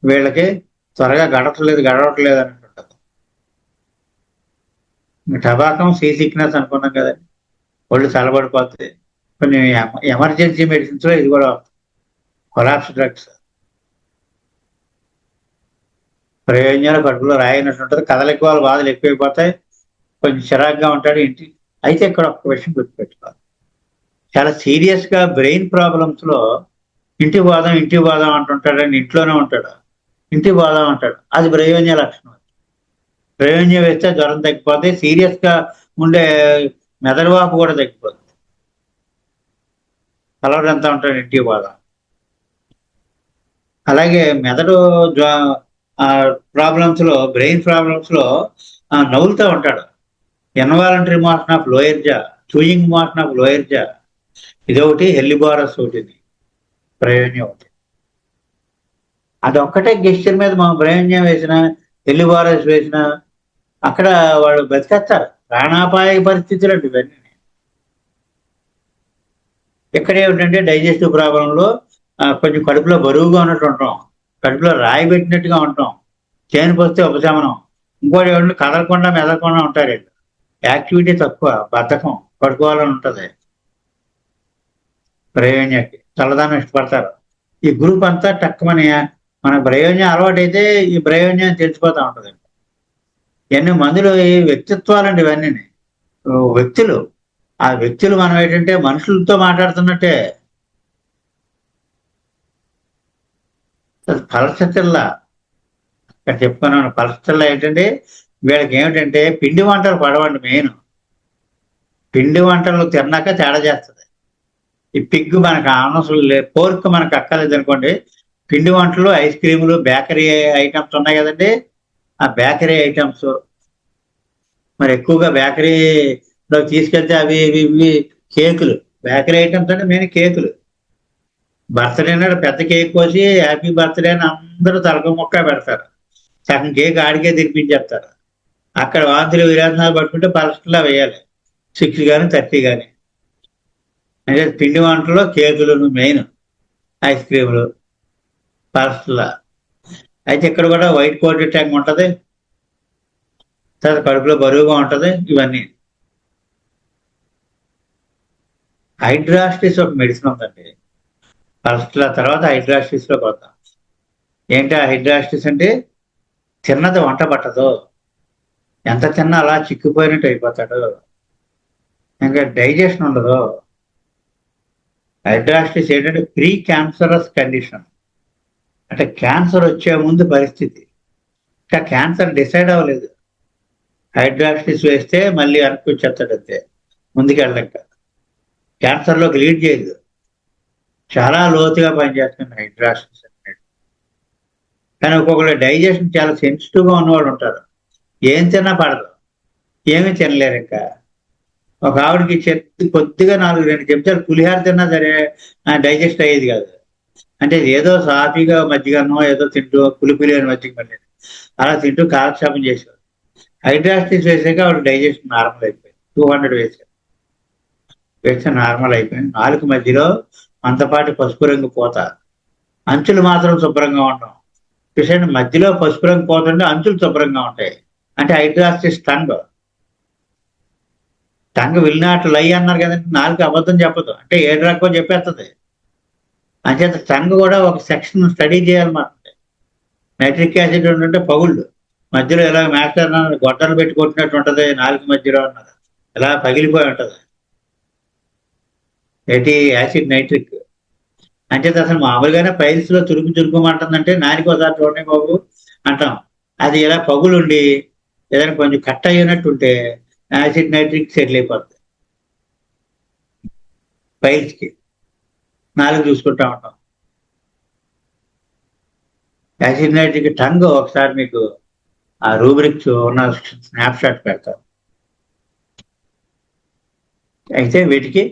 వీళ్ళకి త్వరగా గడవట్లేదు అన్నట్టు ఉంటుంది. టబాకం సీ సిక్నెస్ అనుకున్నాం కదా, ఒళ్ళు చల్లబడిపోతుంది. కొన్ని ఎమర్జెన్సీ మెడిసిన్స్ లో ఇది కూడా కొలాప్స్ డ్రగ్స్. ప్రయోజనాలు కడుపులో రాయినట్టు ఉంటుంది, కథలు ఎక్కువ, బాధలు ఎక్కువైపోతాయి, కొంచెం చిరాగ్గా ఉంటాడు ఇంటి. అయితే ఇక్కడ ఒక్క విషయం గుర్తుపెట్టుకోవాలి, చాలా సీరియస్ గా బ్రెయిన్ ప్రాబ్లమ్స్ లో ఇంటికి పోదాం ఇంటికి పోదాం అంటుంటాడని ఇంట్లోనే ఉంటాడు, ఇంటికి పోదాం అంటాడు, అది ప్రయోజన లక్షణం. ప్రయోజనం వేస్తే జ్వరం తగ్గిపోతే, సీరియస్ గా ఉండే మెదడు వాపు కూడా తగ్గిపోతుంది. కలవడం ఎంత ఉంటాడు ఇంటికి పోదాం. అలాగే మెదడు ప్రాబ్లమ్స్ లో, బ్రెయిన్ ప్రాబ్లమ్స్ లో నవ్వులుతూ ఉంటాడు. ఇన్వాలంటరీ మోషన్ ఆఫ్ లోయర్ జా, చూయింగ్ మోషన్ ఆఫ్ లోయర్ జా, ఇదొకటి, హెల్లిబారస్ ఒకటి, ప్రయోజనం ఒకటి. అదొక్కటే గెస్చర్ మీద మనం ప్రయోజనం వేసిన, హెల్లిబారస్ వేసిన అక్కడ వాళ్ళు బతికేస్తారు. ప్రాణాపాయ పరిస్థితులు అండి ఇవన్నీ. ఇక్కడ ఏమిటంటే డైజెస్టివ్ ప్రాబ్లంలో కొంచెం కడుపులో బరువుగా ఉన్నట్టు ఉంటాం, కడుపులో రాయి పెట్టినట్టుగా ఉంటాం, చేను పోస్తే ఉపశమనం. ఇంకోటి ఏమిటంటే కదలకుండా మెదలకుండా ఉంటారు వీళ్ళు, యాక్టివిటీ తక్కువ, బద్ధకం, పడుకోవాలని ఉంటుంది. ప్రయోజనకి చల్లదానం ఇష్టపడతారు. ఈ గ్రూప్ అంతా టక్కుమని మన ప్రయోజనం అలవాటైతే ఈ ప్రయోజనం తెలిసిపోతూ ఉంటుంది. ఇవన్నీ మందులు, ఈ వ్యక్తిత్వాలండి ఇవన్నీ. వ్యక్తులు, ఆ వ్యక్తులు మనం ఏంటంటే మనుషులతో మాట్లాడుతున్నట్టే. పరిస్థితుల్లా ఇక్కడ చెప్పుకున్నాను, పరిస్థితుల్లో ఏంటంటే వీళ్ళకి ఏమిటంటే పిండి వంటలు పడవండి. మెయిన్ పిండి వంటలు తిన్నాక తేడా చేస్తుంది. ఈ పిగ్గు మనకు అనవసరం లేదు, పోర్క్ మనకు అక్కర్లేదు అనుకోండి. పిండి వంటలు, ఐస్ క్రీములు, బేకరీ ఐటమ్స్ ఉన్నాయి కదండి, ఆ బేకరీ ఐటమ్స్ మరి ఎక్కువగా బేకరీలో తీసుకెళ్తే అవి ఇవి ఇవి కేకులు, బేకరీ ఐటమ్స్ అంటే మెయిన్ కేకులు. బర్త్డే నాడు పెద్ద కేక్ కోసి హ్యాపీ బర్త్డే అని అందరూ తలక మొక్క పెడతారు, సగం కేక్ ఆడికే తినిపించేస్తారు. అక్కడ వాంతులు విరాసనాలు పట్టుకుంటే పలసలా వేయాలి, 6 కానీ 30 కానీ. అంటే పిండి వంటలో కేకులు మెయిన్, ఐస్ క్రీములు, పలసలా. అయితే ఇక్కడ కూడా వైట్ కోటెడ్ ట్యాంక్ ఉంటుంది, తర్వాత కడుపులో బరువుగా ఉంటుంది. ఇవన్నీ హైడ్రాస్టిస్ ఒక మెడిసిన్ ఉందండి. ఫస్ట్ తర్వాత హైడ్రాస్టిస్ లో పోతాం. ఏంటి ఆ హైడ్రాస్టిస్ అంటే, తిన్నది వంట పట్టదు, ఎంత తిన్నా అలా చిక్కిపోయినట్టు అయిపోతాడు, ఇంకా డైజెషన్ ఉండదు. హైడ్రాస్టిస్ ఏంటంటే ప్రీ క్యాన్సరస్ కండిషన్, అంటే క్యాన్సర్ వచ్చే ముందు పరిస్థితి, ఇంకా క్యాన్సర్ డిసైడ్ అవ్వలేదు. హైడ్రాస్టిస్ వేస్తే మళ్ళీ అనుకొచ్చేస్తాడు అంతే, ముందుకెళ్ళక. క్యాన్సర్లోకి లీడ్ చేయదు, చాలా లోతుగా పనిచేస్తుంది హైడ్రాస్టిస్ అనేది. కానీ ఒక్కొక్కరు డైజెషన్ చాలా సెన్సిటివ్గా ఉన్నవాళ్ళు ఉంటారు, ఏం తిన్నా పడదు, ఏమీ తినలేరు. ఇంకా ఒక ఆవిడకి కొద్దిగా 4-2 చెంచాలు పులిహార తిన్నా సరే డైజెస్ట్ అయ్యేది కాదు. అంటే ఏదో సాఫీగా మజ్జిగన్నో ఏదో తింటూ, పులిపులి అని మజ్జిగ మళ్ళీ అలా తింటూ కాలక్షేపం చేసేవారు. హైడ్రాస్టిస్ వేసాక ఆవిడ డైజెషన్ నార్మల్ అయిపోయింది. 200 వేస్తే నార్మల్ అయిపోయింది. నాలుగు మధ్యలో అంతపాటి పసుపు రంగు పోత, అంచులు మాత్రం శుభ్రంగా ఉండవు. చూసండి, మధ్యలో పసుపు రంగు పోతుంటే అంచులు శుభ్రంగా ఉంటాయి. అంటే హైడ్రాస్టిస్ టంగ్ విల్ నాట్ లై అన్నారు కదండి, నాలుగు అబద్ధం చెప్పదు, అంటే ఏ డ్రగ్గో చెప్పేస్తుంది. అంచేత టంగ్ కూడా ఒక సెక్షన్ స్టడీ చేయాలన్నమాట. నైట్రిక్ యాసిడ్ ఉంటుంటే పగుళ్ళు మధ్యలో ఇలా మాస్టర్ గొడ్డలు పెట్టి కొట్టినట్టు ఉంటుంది, నాలుగు మధ్యలో అన్నది ఇలా పగిలిపోయి ఉంటుంది. ఏంటి యాసిడ్ నైట్రిక్. అంచేత అసలు మామూలుగానే పైల్స్ లో చురుకుమంటుందంటే నానికి ఒకసారి చూడండి బాబు అంటాం. అది ఇలా పగులుండి ఏదైనా కొంచెం కట్ అయినట్టు ఉంటే యాసిడ్ నైట్రిక్ సెటిల్ అయిపోతుంది. పైల్స్కి నాలుగు చూసుకుంటా ఉంటాం. యాసిడ్ నైట్రిక్ టంగ్ ఒకసారి మీకు ఆ రూబ్రిక్స్ ఉన్న స్నాప్ షాట్ పెడతాం. అయితే వీటికి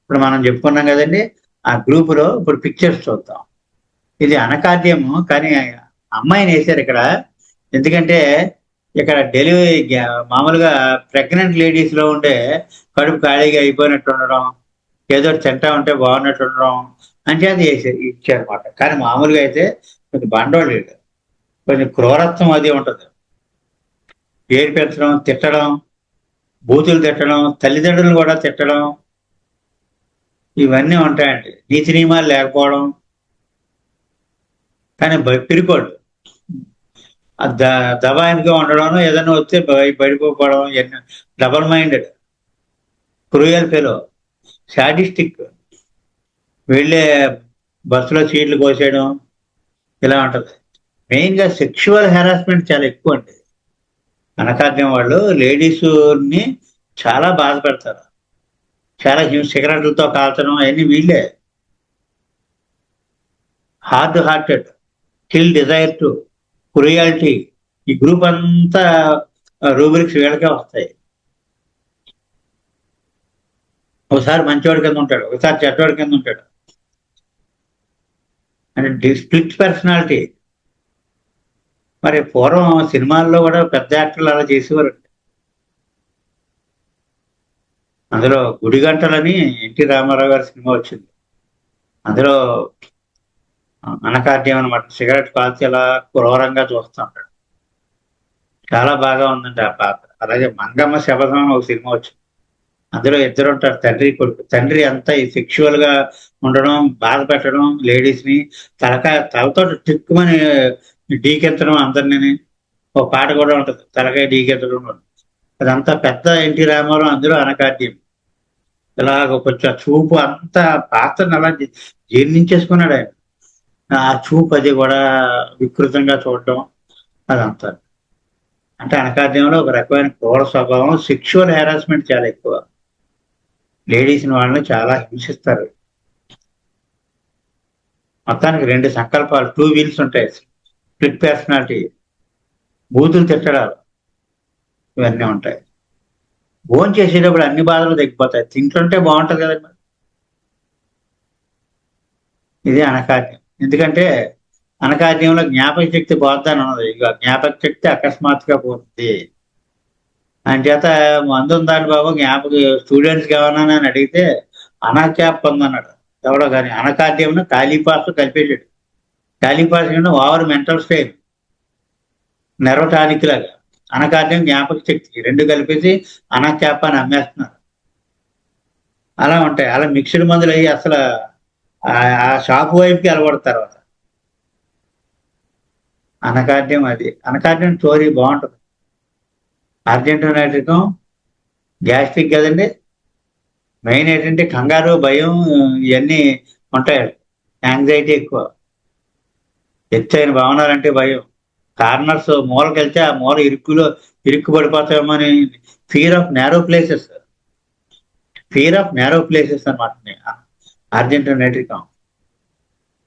ఇప్పుడు మనం చెప్పుకున్నాం కదండి, ఆ గ్రూపులో ఇప్పుడు పిక్చర్స్ చూద్దాం. ఇది అనకాద్యము, కానీ అమ్మాయిని వేశారు ఇక్కడ. ఎందుకంటే ఇక్కడ డెలివరీ మామూలుగా ప్రెగ్నెంట్ లేడీస్ లో ఉండే కడుపు ఖాళీగా అయిపోయినట్టు ఉండడం, ఏదో తింటా ఉంటే బాగున్నట్టు ఉండడం అంచేది ఇచ్చారనమాట. కానీ మామూలుగా అయితే కొంచెం బండోళ్ళు, కొంచెం క్రూరత్వం అది ఉంటుంది. ఏడు పెంచడం, తిట్టడం, బూతులు తిట్టడం, తల్లిదండ్రులు కూడా తిట్టడం, ఇవన్నీ ఉంటాయండి. నీతి నియమాలు లేకపోవడం. కానీ పిరికోడు దబాయింపుగా ఉండడం, ఏదైనా వస్తే పడిపోవడం, double minded, cruel fellow, sadistic, వెళ్ళే బస్సులో సీట్లు కోసేయడం, ఇలా ఉంటుంది. మెయిన్గా సెక్షువల్ హెరాస్మెంట్ చాలా ఎక్కువ అండి. అనకార్యం వాళ్ళు లేడీస్ని చాలా బాధ పెడతారు. చాలా సిగరెట్లతో కాల్చడం అవన్నీ వీళ్ళే. Hearted, kill, desire to, cruelty, ఈ గ్రూప్ అంతా రూబ్రిక్స్ వీళ్ళకే వస్తాయి. ఒకసారి మంచివాడి కింద ఉంటాడు, ఒకసారి చెడ్డవాడి కింద ఉంటాడు. అంటే స్ప్లిట్ పర్సనాలిటీ. మరి పూర్వం సినిమాల్లో కూడా పెద్ద యాక్టర్లు అలా చేసేవారు. అందులో గుడిగంటలని ఎన్టీ రామారావు గారి సినిమా వచ్చింది. అందులో అనకార్యం అనమాట, సిగరెట్ కాల్చి అలా క్రూరంగా చూస్తూ ఉంటాడు. చాలా బాగా ఉందండి ఆ పాత్ర. అలాగే మంగమ్మ శపథం అని ఒక సినిమా వచ్చింది. అందులో ఇద్దరు ఉంటారు, తండ్రి కొడుకు. తండ్రి అంతా ఈ సెక్షువల్ గా ఉండడం, బాధ పెట్టడం, లేడీస్ ని తలతో టిక్కుమని డీకెత్తడం అందరినీ. ఒక పాట కూడా ఉంటుంది, తలకాయ డీకెత్తడం. అదంతా పెద్ద ఎన్టీ రామారావు అందులో అనకార్యం. ఇలాగ కొంచెం చూపు అంతా పాత్రను అలా జీర్ణించేసుకున్నాడు ఆయన. ఆ చూపు అది కూడా వికృతంగా చూడడం అదంతా. అంటే అనకార్యంలో ఒక రకమైన క్రూర స్వభావం, సెక్షువల్ హెరాస్మెంట్ చాలా ఎక్కువ. లేడీస్ని వాళ్ళని చాలా హింసిస్తారు. మొత్తానికి 2 సంకల్పాలు, 2 వీల్స్ ఉంటాయి. స్ప్లిట్ పర్సనాలిటీ, బూతులు తిట్టడాలు, ఇవన్నీ ఉంటాయి. భోజనం చేసేటప్పుడు అన్ని బాధలు తగ్గిపోతాయి. తింటుంటే బాగుంటుంది కదండి. ఇది అనకార్యం. ఎందుకంటే అనకార్యంలో జ్ఞాపక శక్తి పోద్దని ఉన్నది. ఇక జ్ఞాపక శక్తి అకస్మాత్తుగా పోతుంది. ఆయన చేత మందు ఉందని బాబు స్టూడెంట్స్కి ఏమన్నా అని అడిగితే అనక్యాప్ ఉందన్నాడు ఎవడో. కానీ అనకార్యంలో కాళీపాస్ కలిపేసాడు. కాళీపాస్ over mental strain, nerve tonic లాగా. అనకార్యం జ్ఞాపక శక్తికి 2 కలిపేసి అనక్యాప్ అని అమ్మేస్తున్నారు. అలా ఉంటాయి. అలా మిక్స్డ్ మందులు అయ్యి అసలు ఆ షాప్ వైపుకి అలవడతారు. అనకార్యం అది. అనకార్యం స్టోరీ బాగుంటుంది. అర్జెంటీనాటికం గ్యాస్ట్రిక్ కదండి. మెయిన్ ఏంటంటే కంగారు, భయం, ఇవన్నీ ఉంటాయి. యాంగ్జైటీ ఎక్కువ, ఎత్తైన భవనాలంటే భయం, కార్నర్స్ మూలకి వెళ్తే ఆ మూల ఇరుక్కు పడిపోతామో అని ఫియర్ ఆఫ్ నేరో ప్లేసెస్ అనమాట అర్జెంటీనాటికం.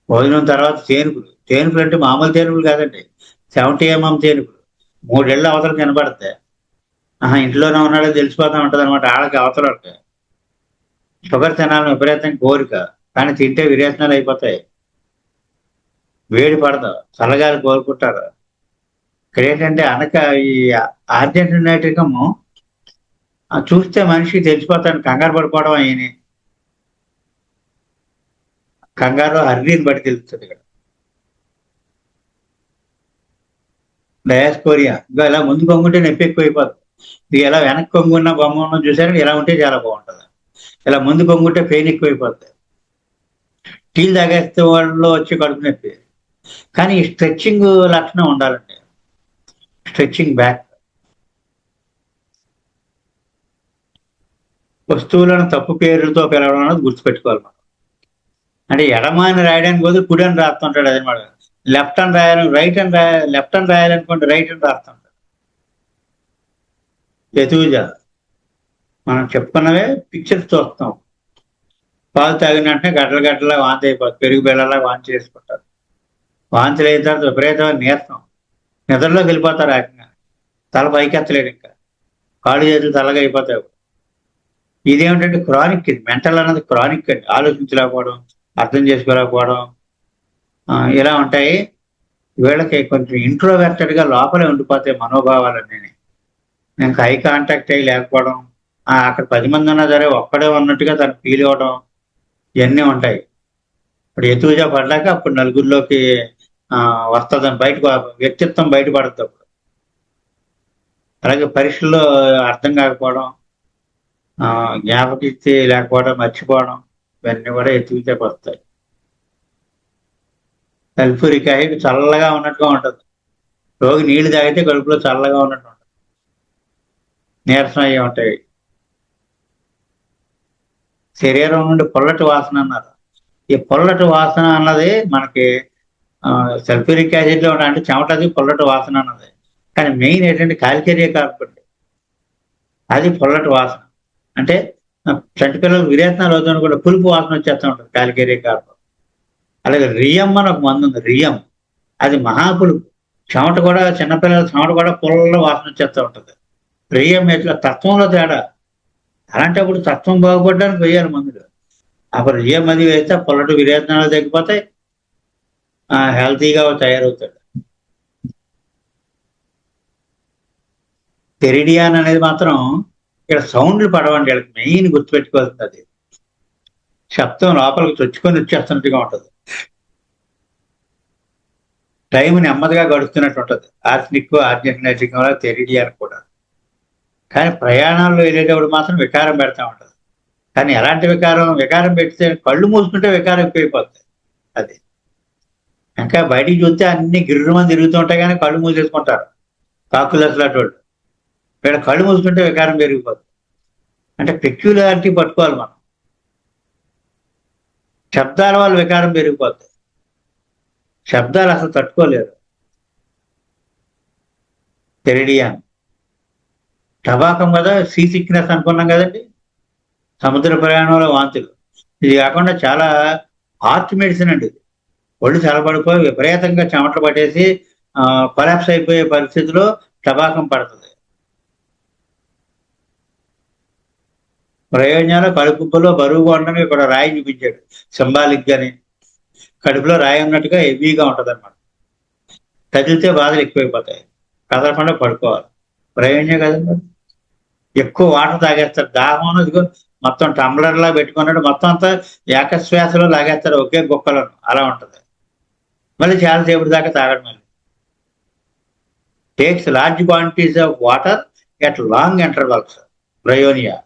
భోజనం తర్వాత తేనుపులు అంటే మామూలు తేనుపులు కాదండి, 70 mm తేనుపులు. 3 ఏళ్ళ అవతల కనబడతాయి. ఇంట్లోనే ఉన్నాడో తెలిసిపోతా ఉంటుంది అనమాట ఆళ్ళకి, అవతలకి. షుగర్ తినాలని విపరీతం కోరిక, కానీ తింటే విరేచనాలు అయిపోతాయి. వేడి పడదు, చల్లగాలి కోరుకుంటారు. ఇక్కడ ఏంటంటే ఈ ఆర్జెంటీనాటికము చూస్తే మనిషి తెలిసిపోతాడు. కంగారు పడిపోవడం అయిన కంగారు హర్రీని బట్టి తెలుస్తుంది. ఇక్కడ డయాస్కోరియా, ఇంకా ఇలా ముందు కొంగుంటే నొప్పి ఎక్కువైపోతుంది. ఇది ఎలా వెనక్కి కొంగున్న బొమ్మ ఉన్న చూసారు, ఇలా ఉంటే చాలా బాగుంటుంది. ఇలా ముందు కొంగుంటే పెయిన్ ఎక్కువైపోతుంది. టీలు తాగేస్తే వాళ్ళు వచ్చి కడుపు నొప్పి. కానీ ఈ స్ట్రెచ్చింగ్ లక్షణం ఉండాలండి. Stretching back. వస్తువులను తప్పు పేరుతో పిలవడం అనేది గుర్తుపెట్టుకోవాలి మనం. అంటే ఎడమాని రాయడానికి బదులు కుడి అని రాస్తుంటాడు. అదనమాట. లెఫ్ట్ అని రాయాలని లెఫ్ట్ అని రాయాలనుకోండి రైట్ అని రాస్తుంటాడు. ఎతువుజ మనం చెప్పుకున్నవే పిక్చర్స్ చూస్తాం. పాలు తాగిన వెంటనే గడ్డల వాంతి అయిపోతుంది, పెరుగు బెల్లలా వాంతి చేసుకుంటారు. వాంతులు అయిన తర్వాత విపరీతమైన నీరసం, నిద్రలోకి వెళ్ళిపోతారు. ఏకంగా తల పైకెత్తలేడు, ఇంకా కాళ్ళు చేతులు తలగా అయిపోతాయి. ఇదేమిటంటే క్రానిక్. ఇది మెంటల్ అన్నది క్రానిక్ అండి. ఆలోచించలేకపోవడం, అర్థం చేసుకోలేకపోవడం, ఇలా ఉంటాయి. వీళ్ళకి కొంచెం ఇంట్రోవర్టెడ్గా లోపలే ఉండిపోతాయి మనోభావాలన్నీ. ఇంకా ఐ కాంటాక్ట్ అయ్యి లేకపోవడం, అక్కడ 10 మంది ఉన్నా సరే ఒక్కడే ఉన్నట్టుగా తను ఫీల్ అవ్వడం, ఇవన్నీ ఉంటాయి. ఇప్పుడు ఎతువుజా పడ్డాక అప్పుడు నలుగురిలోకి వస్తుందని వ్యక్తిత్వం బయటపడుతుంది అప్పుడు. అలాగే పరీక్షల్లో అర్థం కాకపోవడం, జ్ఞాపకశక్తి లేకపోవడం, మర్చిపోవడం, ఇవన్నీ కూడా ఎతువుజాకి వస్తాయి. సల్ఫ్యూరిక్ యాసిడ్ చల్లగా ఉన్నట్టుగా ఉంటుంది. రోగి నీళ్లు తాగితే కడుపులో చల్లగా ఉన్నట్టు ఉంటుంది, నీరసం అయ్యి ఉంటాయి. శరీరం నుండి పొల్లటి వాసన అన్నారు. ఈ పొల్లటి వాసన అన్నది మనకి సల్ఫ్యూరిక్ యాసిడ్ లో అంటే చెమటది పొల్లటి వాసన అన్నది. కానీ మెయిన్ ఏంటంటే కాల్కేరియా కార్బన్, అది పొల్లటి వాసన. అంటే చంటి పిల్లలు విరేచనాలు అవుతాను కూడా పులుపు వాసన వచ్చేస్తూ ఉంటుంది కాల్కేరియా కార్బన్. అలాగే రియం అని ఒక మందు ఉంది, రియం, అది మహాపులుపు. చెమట కూడా, చిన్నపిల్లల చెమట కూడా పుల్ల వాసన వచ్చేస్తూ ఉంటుంది. రియం ఎట్లా తత్వంలో తేడా. అలాంటప్పుడు తత్వం బాగుపడడానికి వేయాలి మందులు. అప్పుడు రియం అది వేస్తే పొల్లటి విరేచనాలు తగ్గిపోతాయి, హెల్తీగా తయారవుతాడు. టెరిడియాన్ అనేది మాత్రం ఇక్కడ సౌండ్లు పడవండి, వీళ్ళకి మెయిన్ గుర్తుపెట్టుకోవాల్సింది అది. శబ్దం లోపలికి చొచ్చుకొని వచ్చేస్తున్నట్టుగా ఉంటుంది, టైం నెమ్మదిగా గడుస్తున్నట్టు ఉంటుంది. ఆర్సెనిక్, ఆర్జెంటినైటిక్ టెరిడియాన్ కూడా. కానీ ప్రయాణాల్లో వెళ్ళేటప్పుడు మాత్రం వికారం పెడతా ఉంటుంది. కానీ ఎలాంటి వికారం పెడితే కళ్ళు మూసుకుంటే వికారం ఎక్కువైపోతుంది. అది ఇంకా బయటికి చూస్తే అన్ని గిర్రమని తిరుగుతూ ఉంటాయి, కానీ కళ్ళు మూసేసుకుంటారు కాకులస్ లాంటి వాళ్ళు. వీళ్ళ కళ్ళు మూసుకుంటే వికారం పెరిగిపోతుంది. అంటే పెక్యులారిటీ పట్టుకోవాలి మనం. శబ్దాల వల్ల వికారం పెరిగిపోతుంది, శబ్దాలు అసలు తట్టుకోలేరు. టెరిడియాన్. టబాకం కదా సీ సిక్నెస్ అనుకున్నాం కదండి, సముద్ర ప్రయాణంలో వాంతులు. ఇది కాకుండా చాలా హార్ట్ మెడిసిన్ అండి. ఒళ్ళు చల్లబడిపోయి విపరీతంగా చెమటలు పట్టేసి కొలాప్స్ అయిపోయే పరిస్థితిలో టబాకం పడుతుంది. ప్రయోజనాలు కడుపులో బరువుగా ఉండడం ఇక్కడ రాయి చూపించాడు సింబాలిక్ గాని. కడుపులో రాయి ఉన్నట్టుగా హెవీగా ఉంటుంది అనమాట. తగిలితే బాధలు ఎక్కువైపోతాయి, కదలకుండా పడుకోవాలి. ప్రయోజనం కదండి. ఎక్కువ వాటర్ తాగేస్తారు, దాహం అన్నది మొత్తం టంబ్లర్లా పెట్టుకున్నాడు, మొత్తం అంతా ఏకశ్వాసలో లాగేస్తారు ఒకే గుక్కలను, అలా ఉంటుంది. మళ్ళీ చాలాసేపటి దాకా తాగడం. మళ్ళీ takes large quantities of water at long intervals, Bryonia.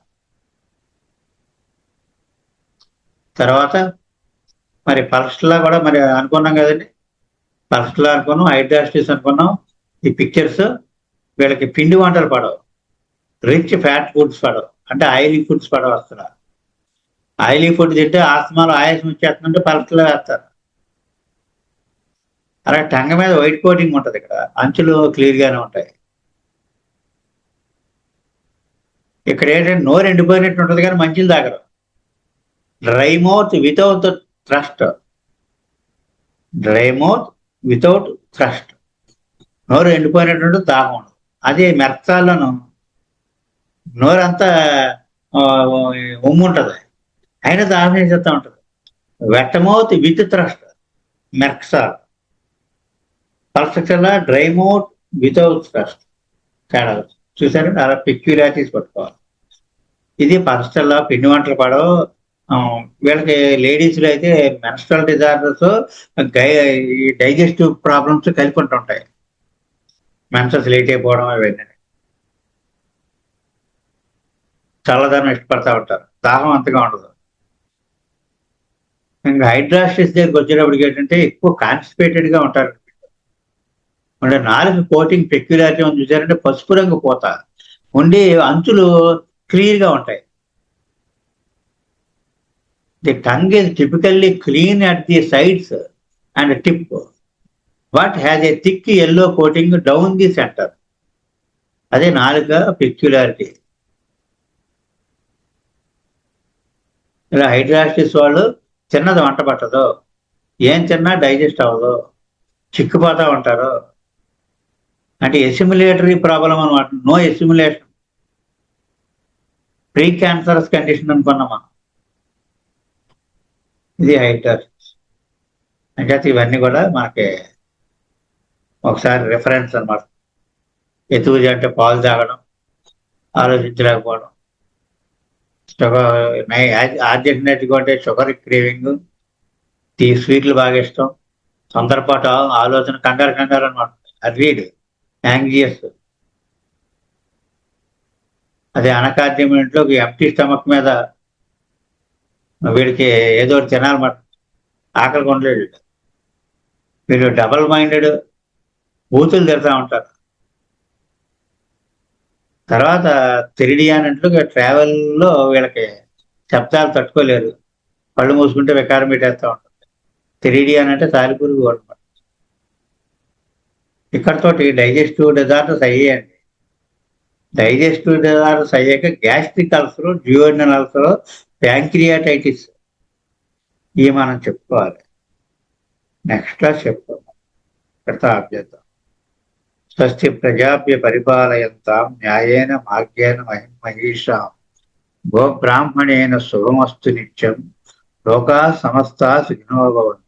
తర్వాత మరి పల్స్లా కూడా మరి అనుకున్నాం కదండి, పల్స్లా అనుకున్నాం, హైడ్రాస్టిస్ అనుకున్నాం. ఈ పిక్చర్స్ వీళ్ళకి పిండి వంటలు పడవు, రిచ్ ఫ్యాట్ ఫుడ్స్ పడవు, అంటే ఆయిలీ ఫుడ్స్ పడవు అసలు. ఆయిలీ ఫుడ్ తింటే ఆస్తమాలో ఆయాసం వచ్చేస్తుందంటే పల్స్లో వేస్తారు. అలాగే టంగ మీద వైట్ కోటింగ్ ఉంటుంది, ఇక్కడ అంచులు క్లియర్ గానే ఉంటాయి. ఇక్కడ ఏంటంటే నోరు ఎండిపోయినట్టు ఉంటుంది కానీ మంచిలు తాగరు. Dry mouth without thirst, dry mouth without thirst. నోరు ఎండిపోయినటువంటి దాహం ఉండదు. అదే మెర్సాలను నోరంతా ఉమ్ము ఉంటుంది, అయినా దాహం చేస్తూ ఉంటుంది. వెట్ మౌత్ విత్ థ్రస్ట్ మెర్క్సాల్. పల్సలా డ్రై మౌత్ వితౌట్ థ్రస్ట్. తేడా చూసారంటే అలా పెక్యులారిటీస్ పట్టుకోవాలి. ఇది పల్సలా పిండి వంటలు పడవు. వీళ్ళకి లేడీస్లో అయితే మెన్స్ట్రల్ డిజార్డర్స్, ఈ డైజెస్టివ్ ప్రాబ్లమ్స్ కలిపి ఉంటుంటాయి. మెన్సెస్ లేట్ అయిపోవడం అవన్నీ. చల్లదనం ఇష్టపడతా ఉంటారు, దాహం అంతగా ఉండదు. ఇంకా హైడ్రాస్టిస్ దగ్గరికి వచ్చేటప్పటికి ఏంటంటే ఎక్కువ కాన్స్టిపేటెడ్ గా ఉంటారు. అంటే నాలుగు కోటింగ్ పెక్యులారిటీ అని చూసారంటే పసుపు రంగు పోత ఉండి అంచులు క్లియర్ గా ఉంటాయి. The tongue is typically clean at the sides and tip, but has a thick yellow coating down the center. అదే నాలుక పెక్యులారిటీ. ఇలా హైడ్రాస్టిస్ వాళ్ళు తిన్నది వంట పట్టదు, ఏం తిన్నా డైజెస్ట్ అవ్వదు, చిక్కుపోతా ఉంటారు. అంటే ఎసిమ్యులేటరీ ప్రాబ్లం అనమాట, no assimilation. Pre cancerous condition అనుకున్నామా, ఇది హైడ్రాస్టిస్. అంటే ఇవన్నీ కూడా మనకి ఒకసారి రిఫరెన్స్ అనమాట. ఎతువుజ అంటే పాలు తాగడం, ఆలోచించలేకపోవడం, షుగర్ ఆర్జెంటినైటిక్ అంటే షుగర్ క్రేవింగ్, స్వీట్లు బాగా ఇష్టం, తొందరపాటు ఆలోచన, కంగారు అనమాట, రీడ్, యాంగ్జియస్. అదే అనకార్డియంలో ఎంప్టీ స్టమక్ మీద వీడికి ఏదో తినాలన్నమాట, ఆకలి కొనలేడు. వీడు డబల్ మైండెడ్, బూతులు తిడతా ఉంటారు. తర్వాత తెరిడియానంట్లు ట్రావెల్లో వీళ్ళకి శబ్దాలు తట్టుకోలేరు, కళ్ళు మూసుకుంటే వికారం పెట్టేస్తూ ఉంటుంది. తెరిడియాన్ అంటే తాలిపురుగు అనమాట. ఇక్కడతోటి డైజెస్టివ్ డిజార్డర్స్ అయ్యాయండి. డైజెస్టివ్ డిజార్డర్స్ అయ్యాక గ్యాస్ట్రిక్ అల్సర్, డ్యూయోడినల్ అల్సర్, ప్యాంక్రియాటైటిస్ ఇవి మనం చెప్పుకోవాలి. నెక్స్ట్ క్లాస్ చెప్పుకోవాలి. ఇక్కడ ఆప్ చేద్దాం. స్వస్తి ప్రజాభ్య పరిపాలయంతాం న్యాయేన మార్గేణ మహిమహీషాం గోబ్రాహ్మణేన శుభమస్తు నిత్యం. లోకా సమస్తా సుఖినో భవంతు.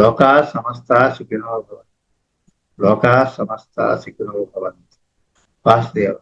లోకా సమస్తా సుఖినో భవంతు. లోకా సమస్తా సుఖినో భవంతు. వాసుదేవ.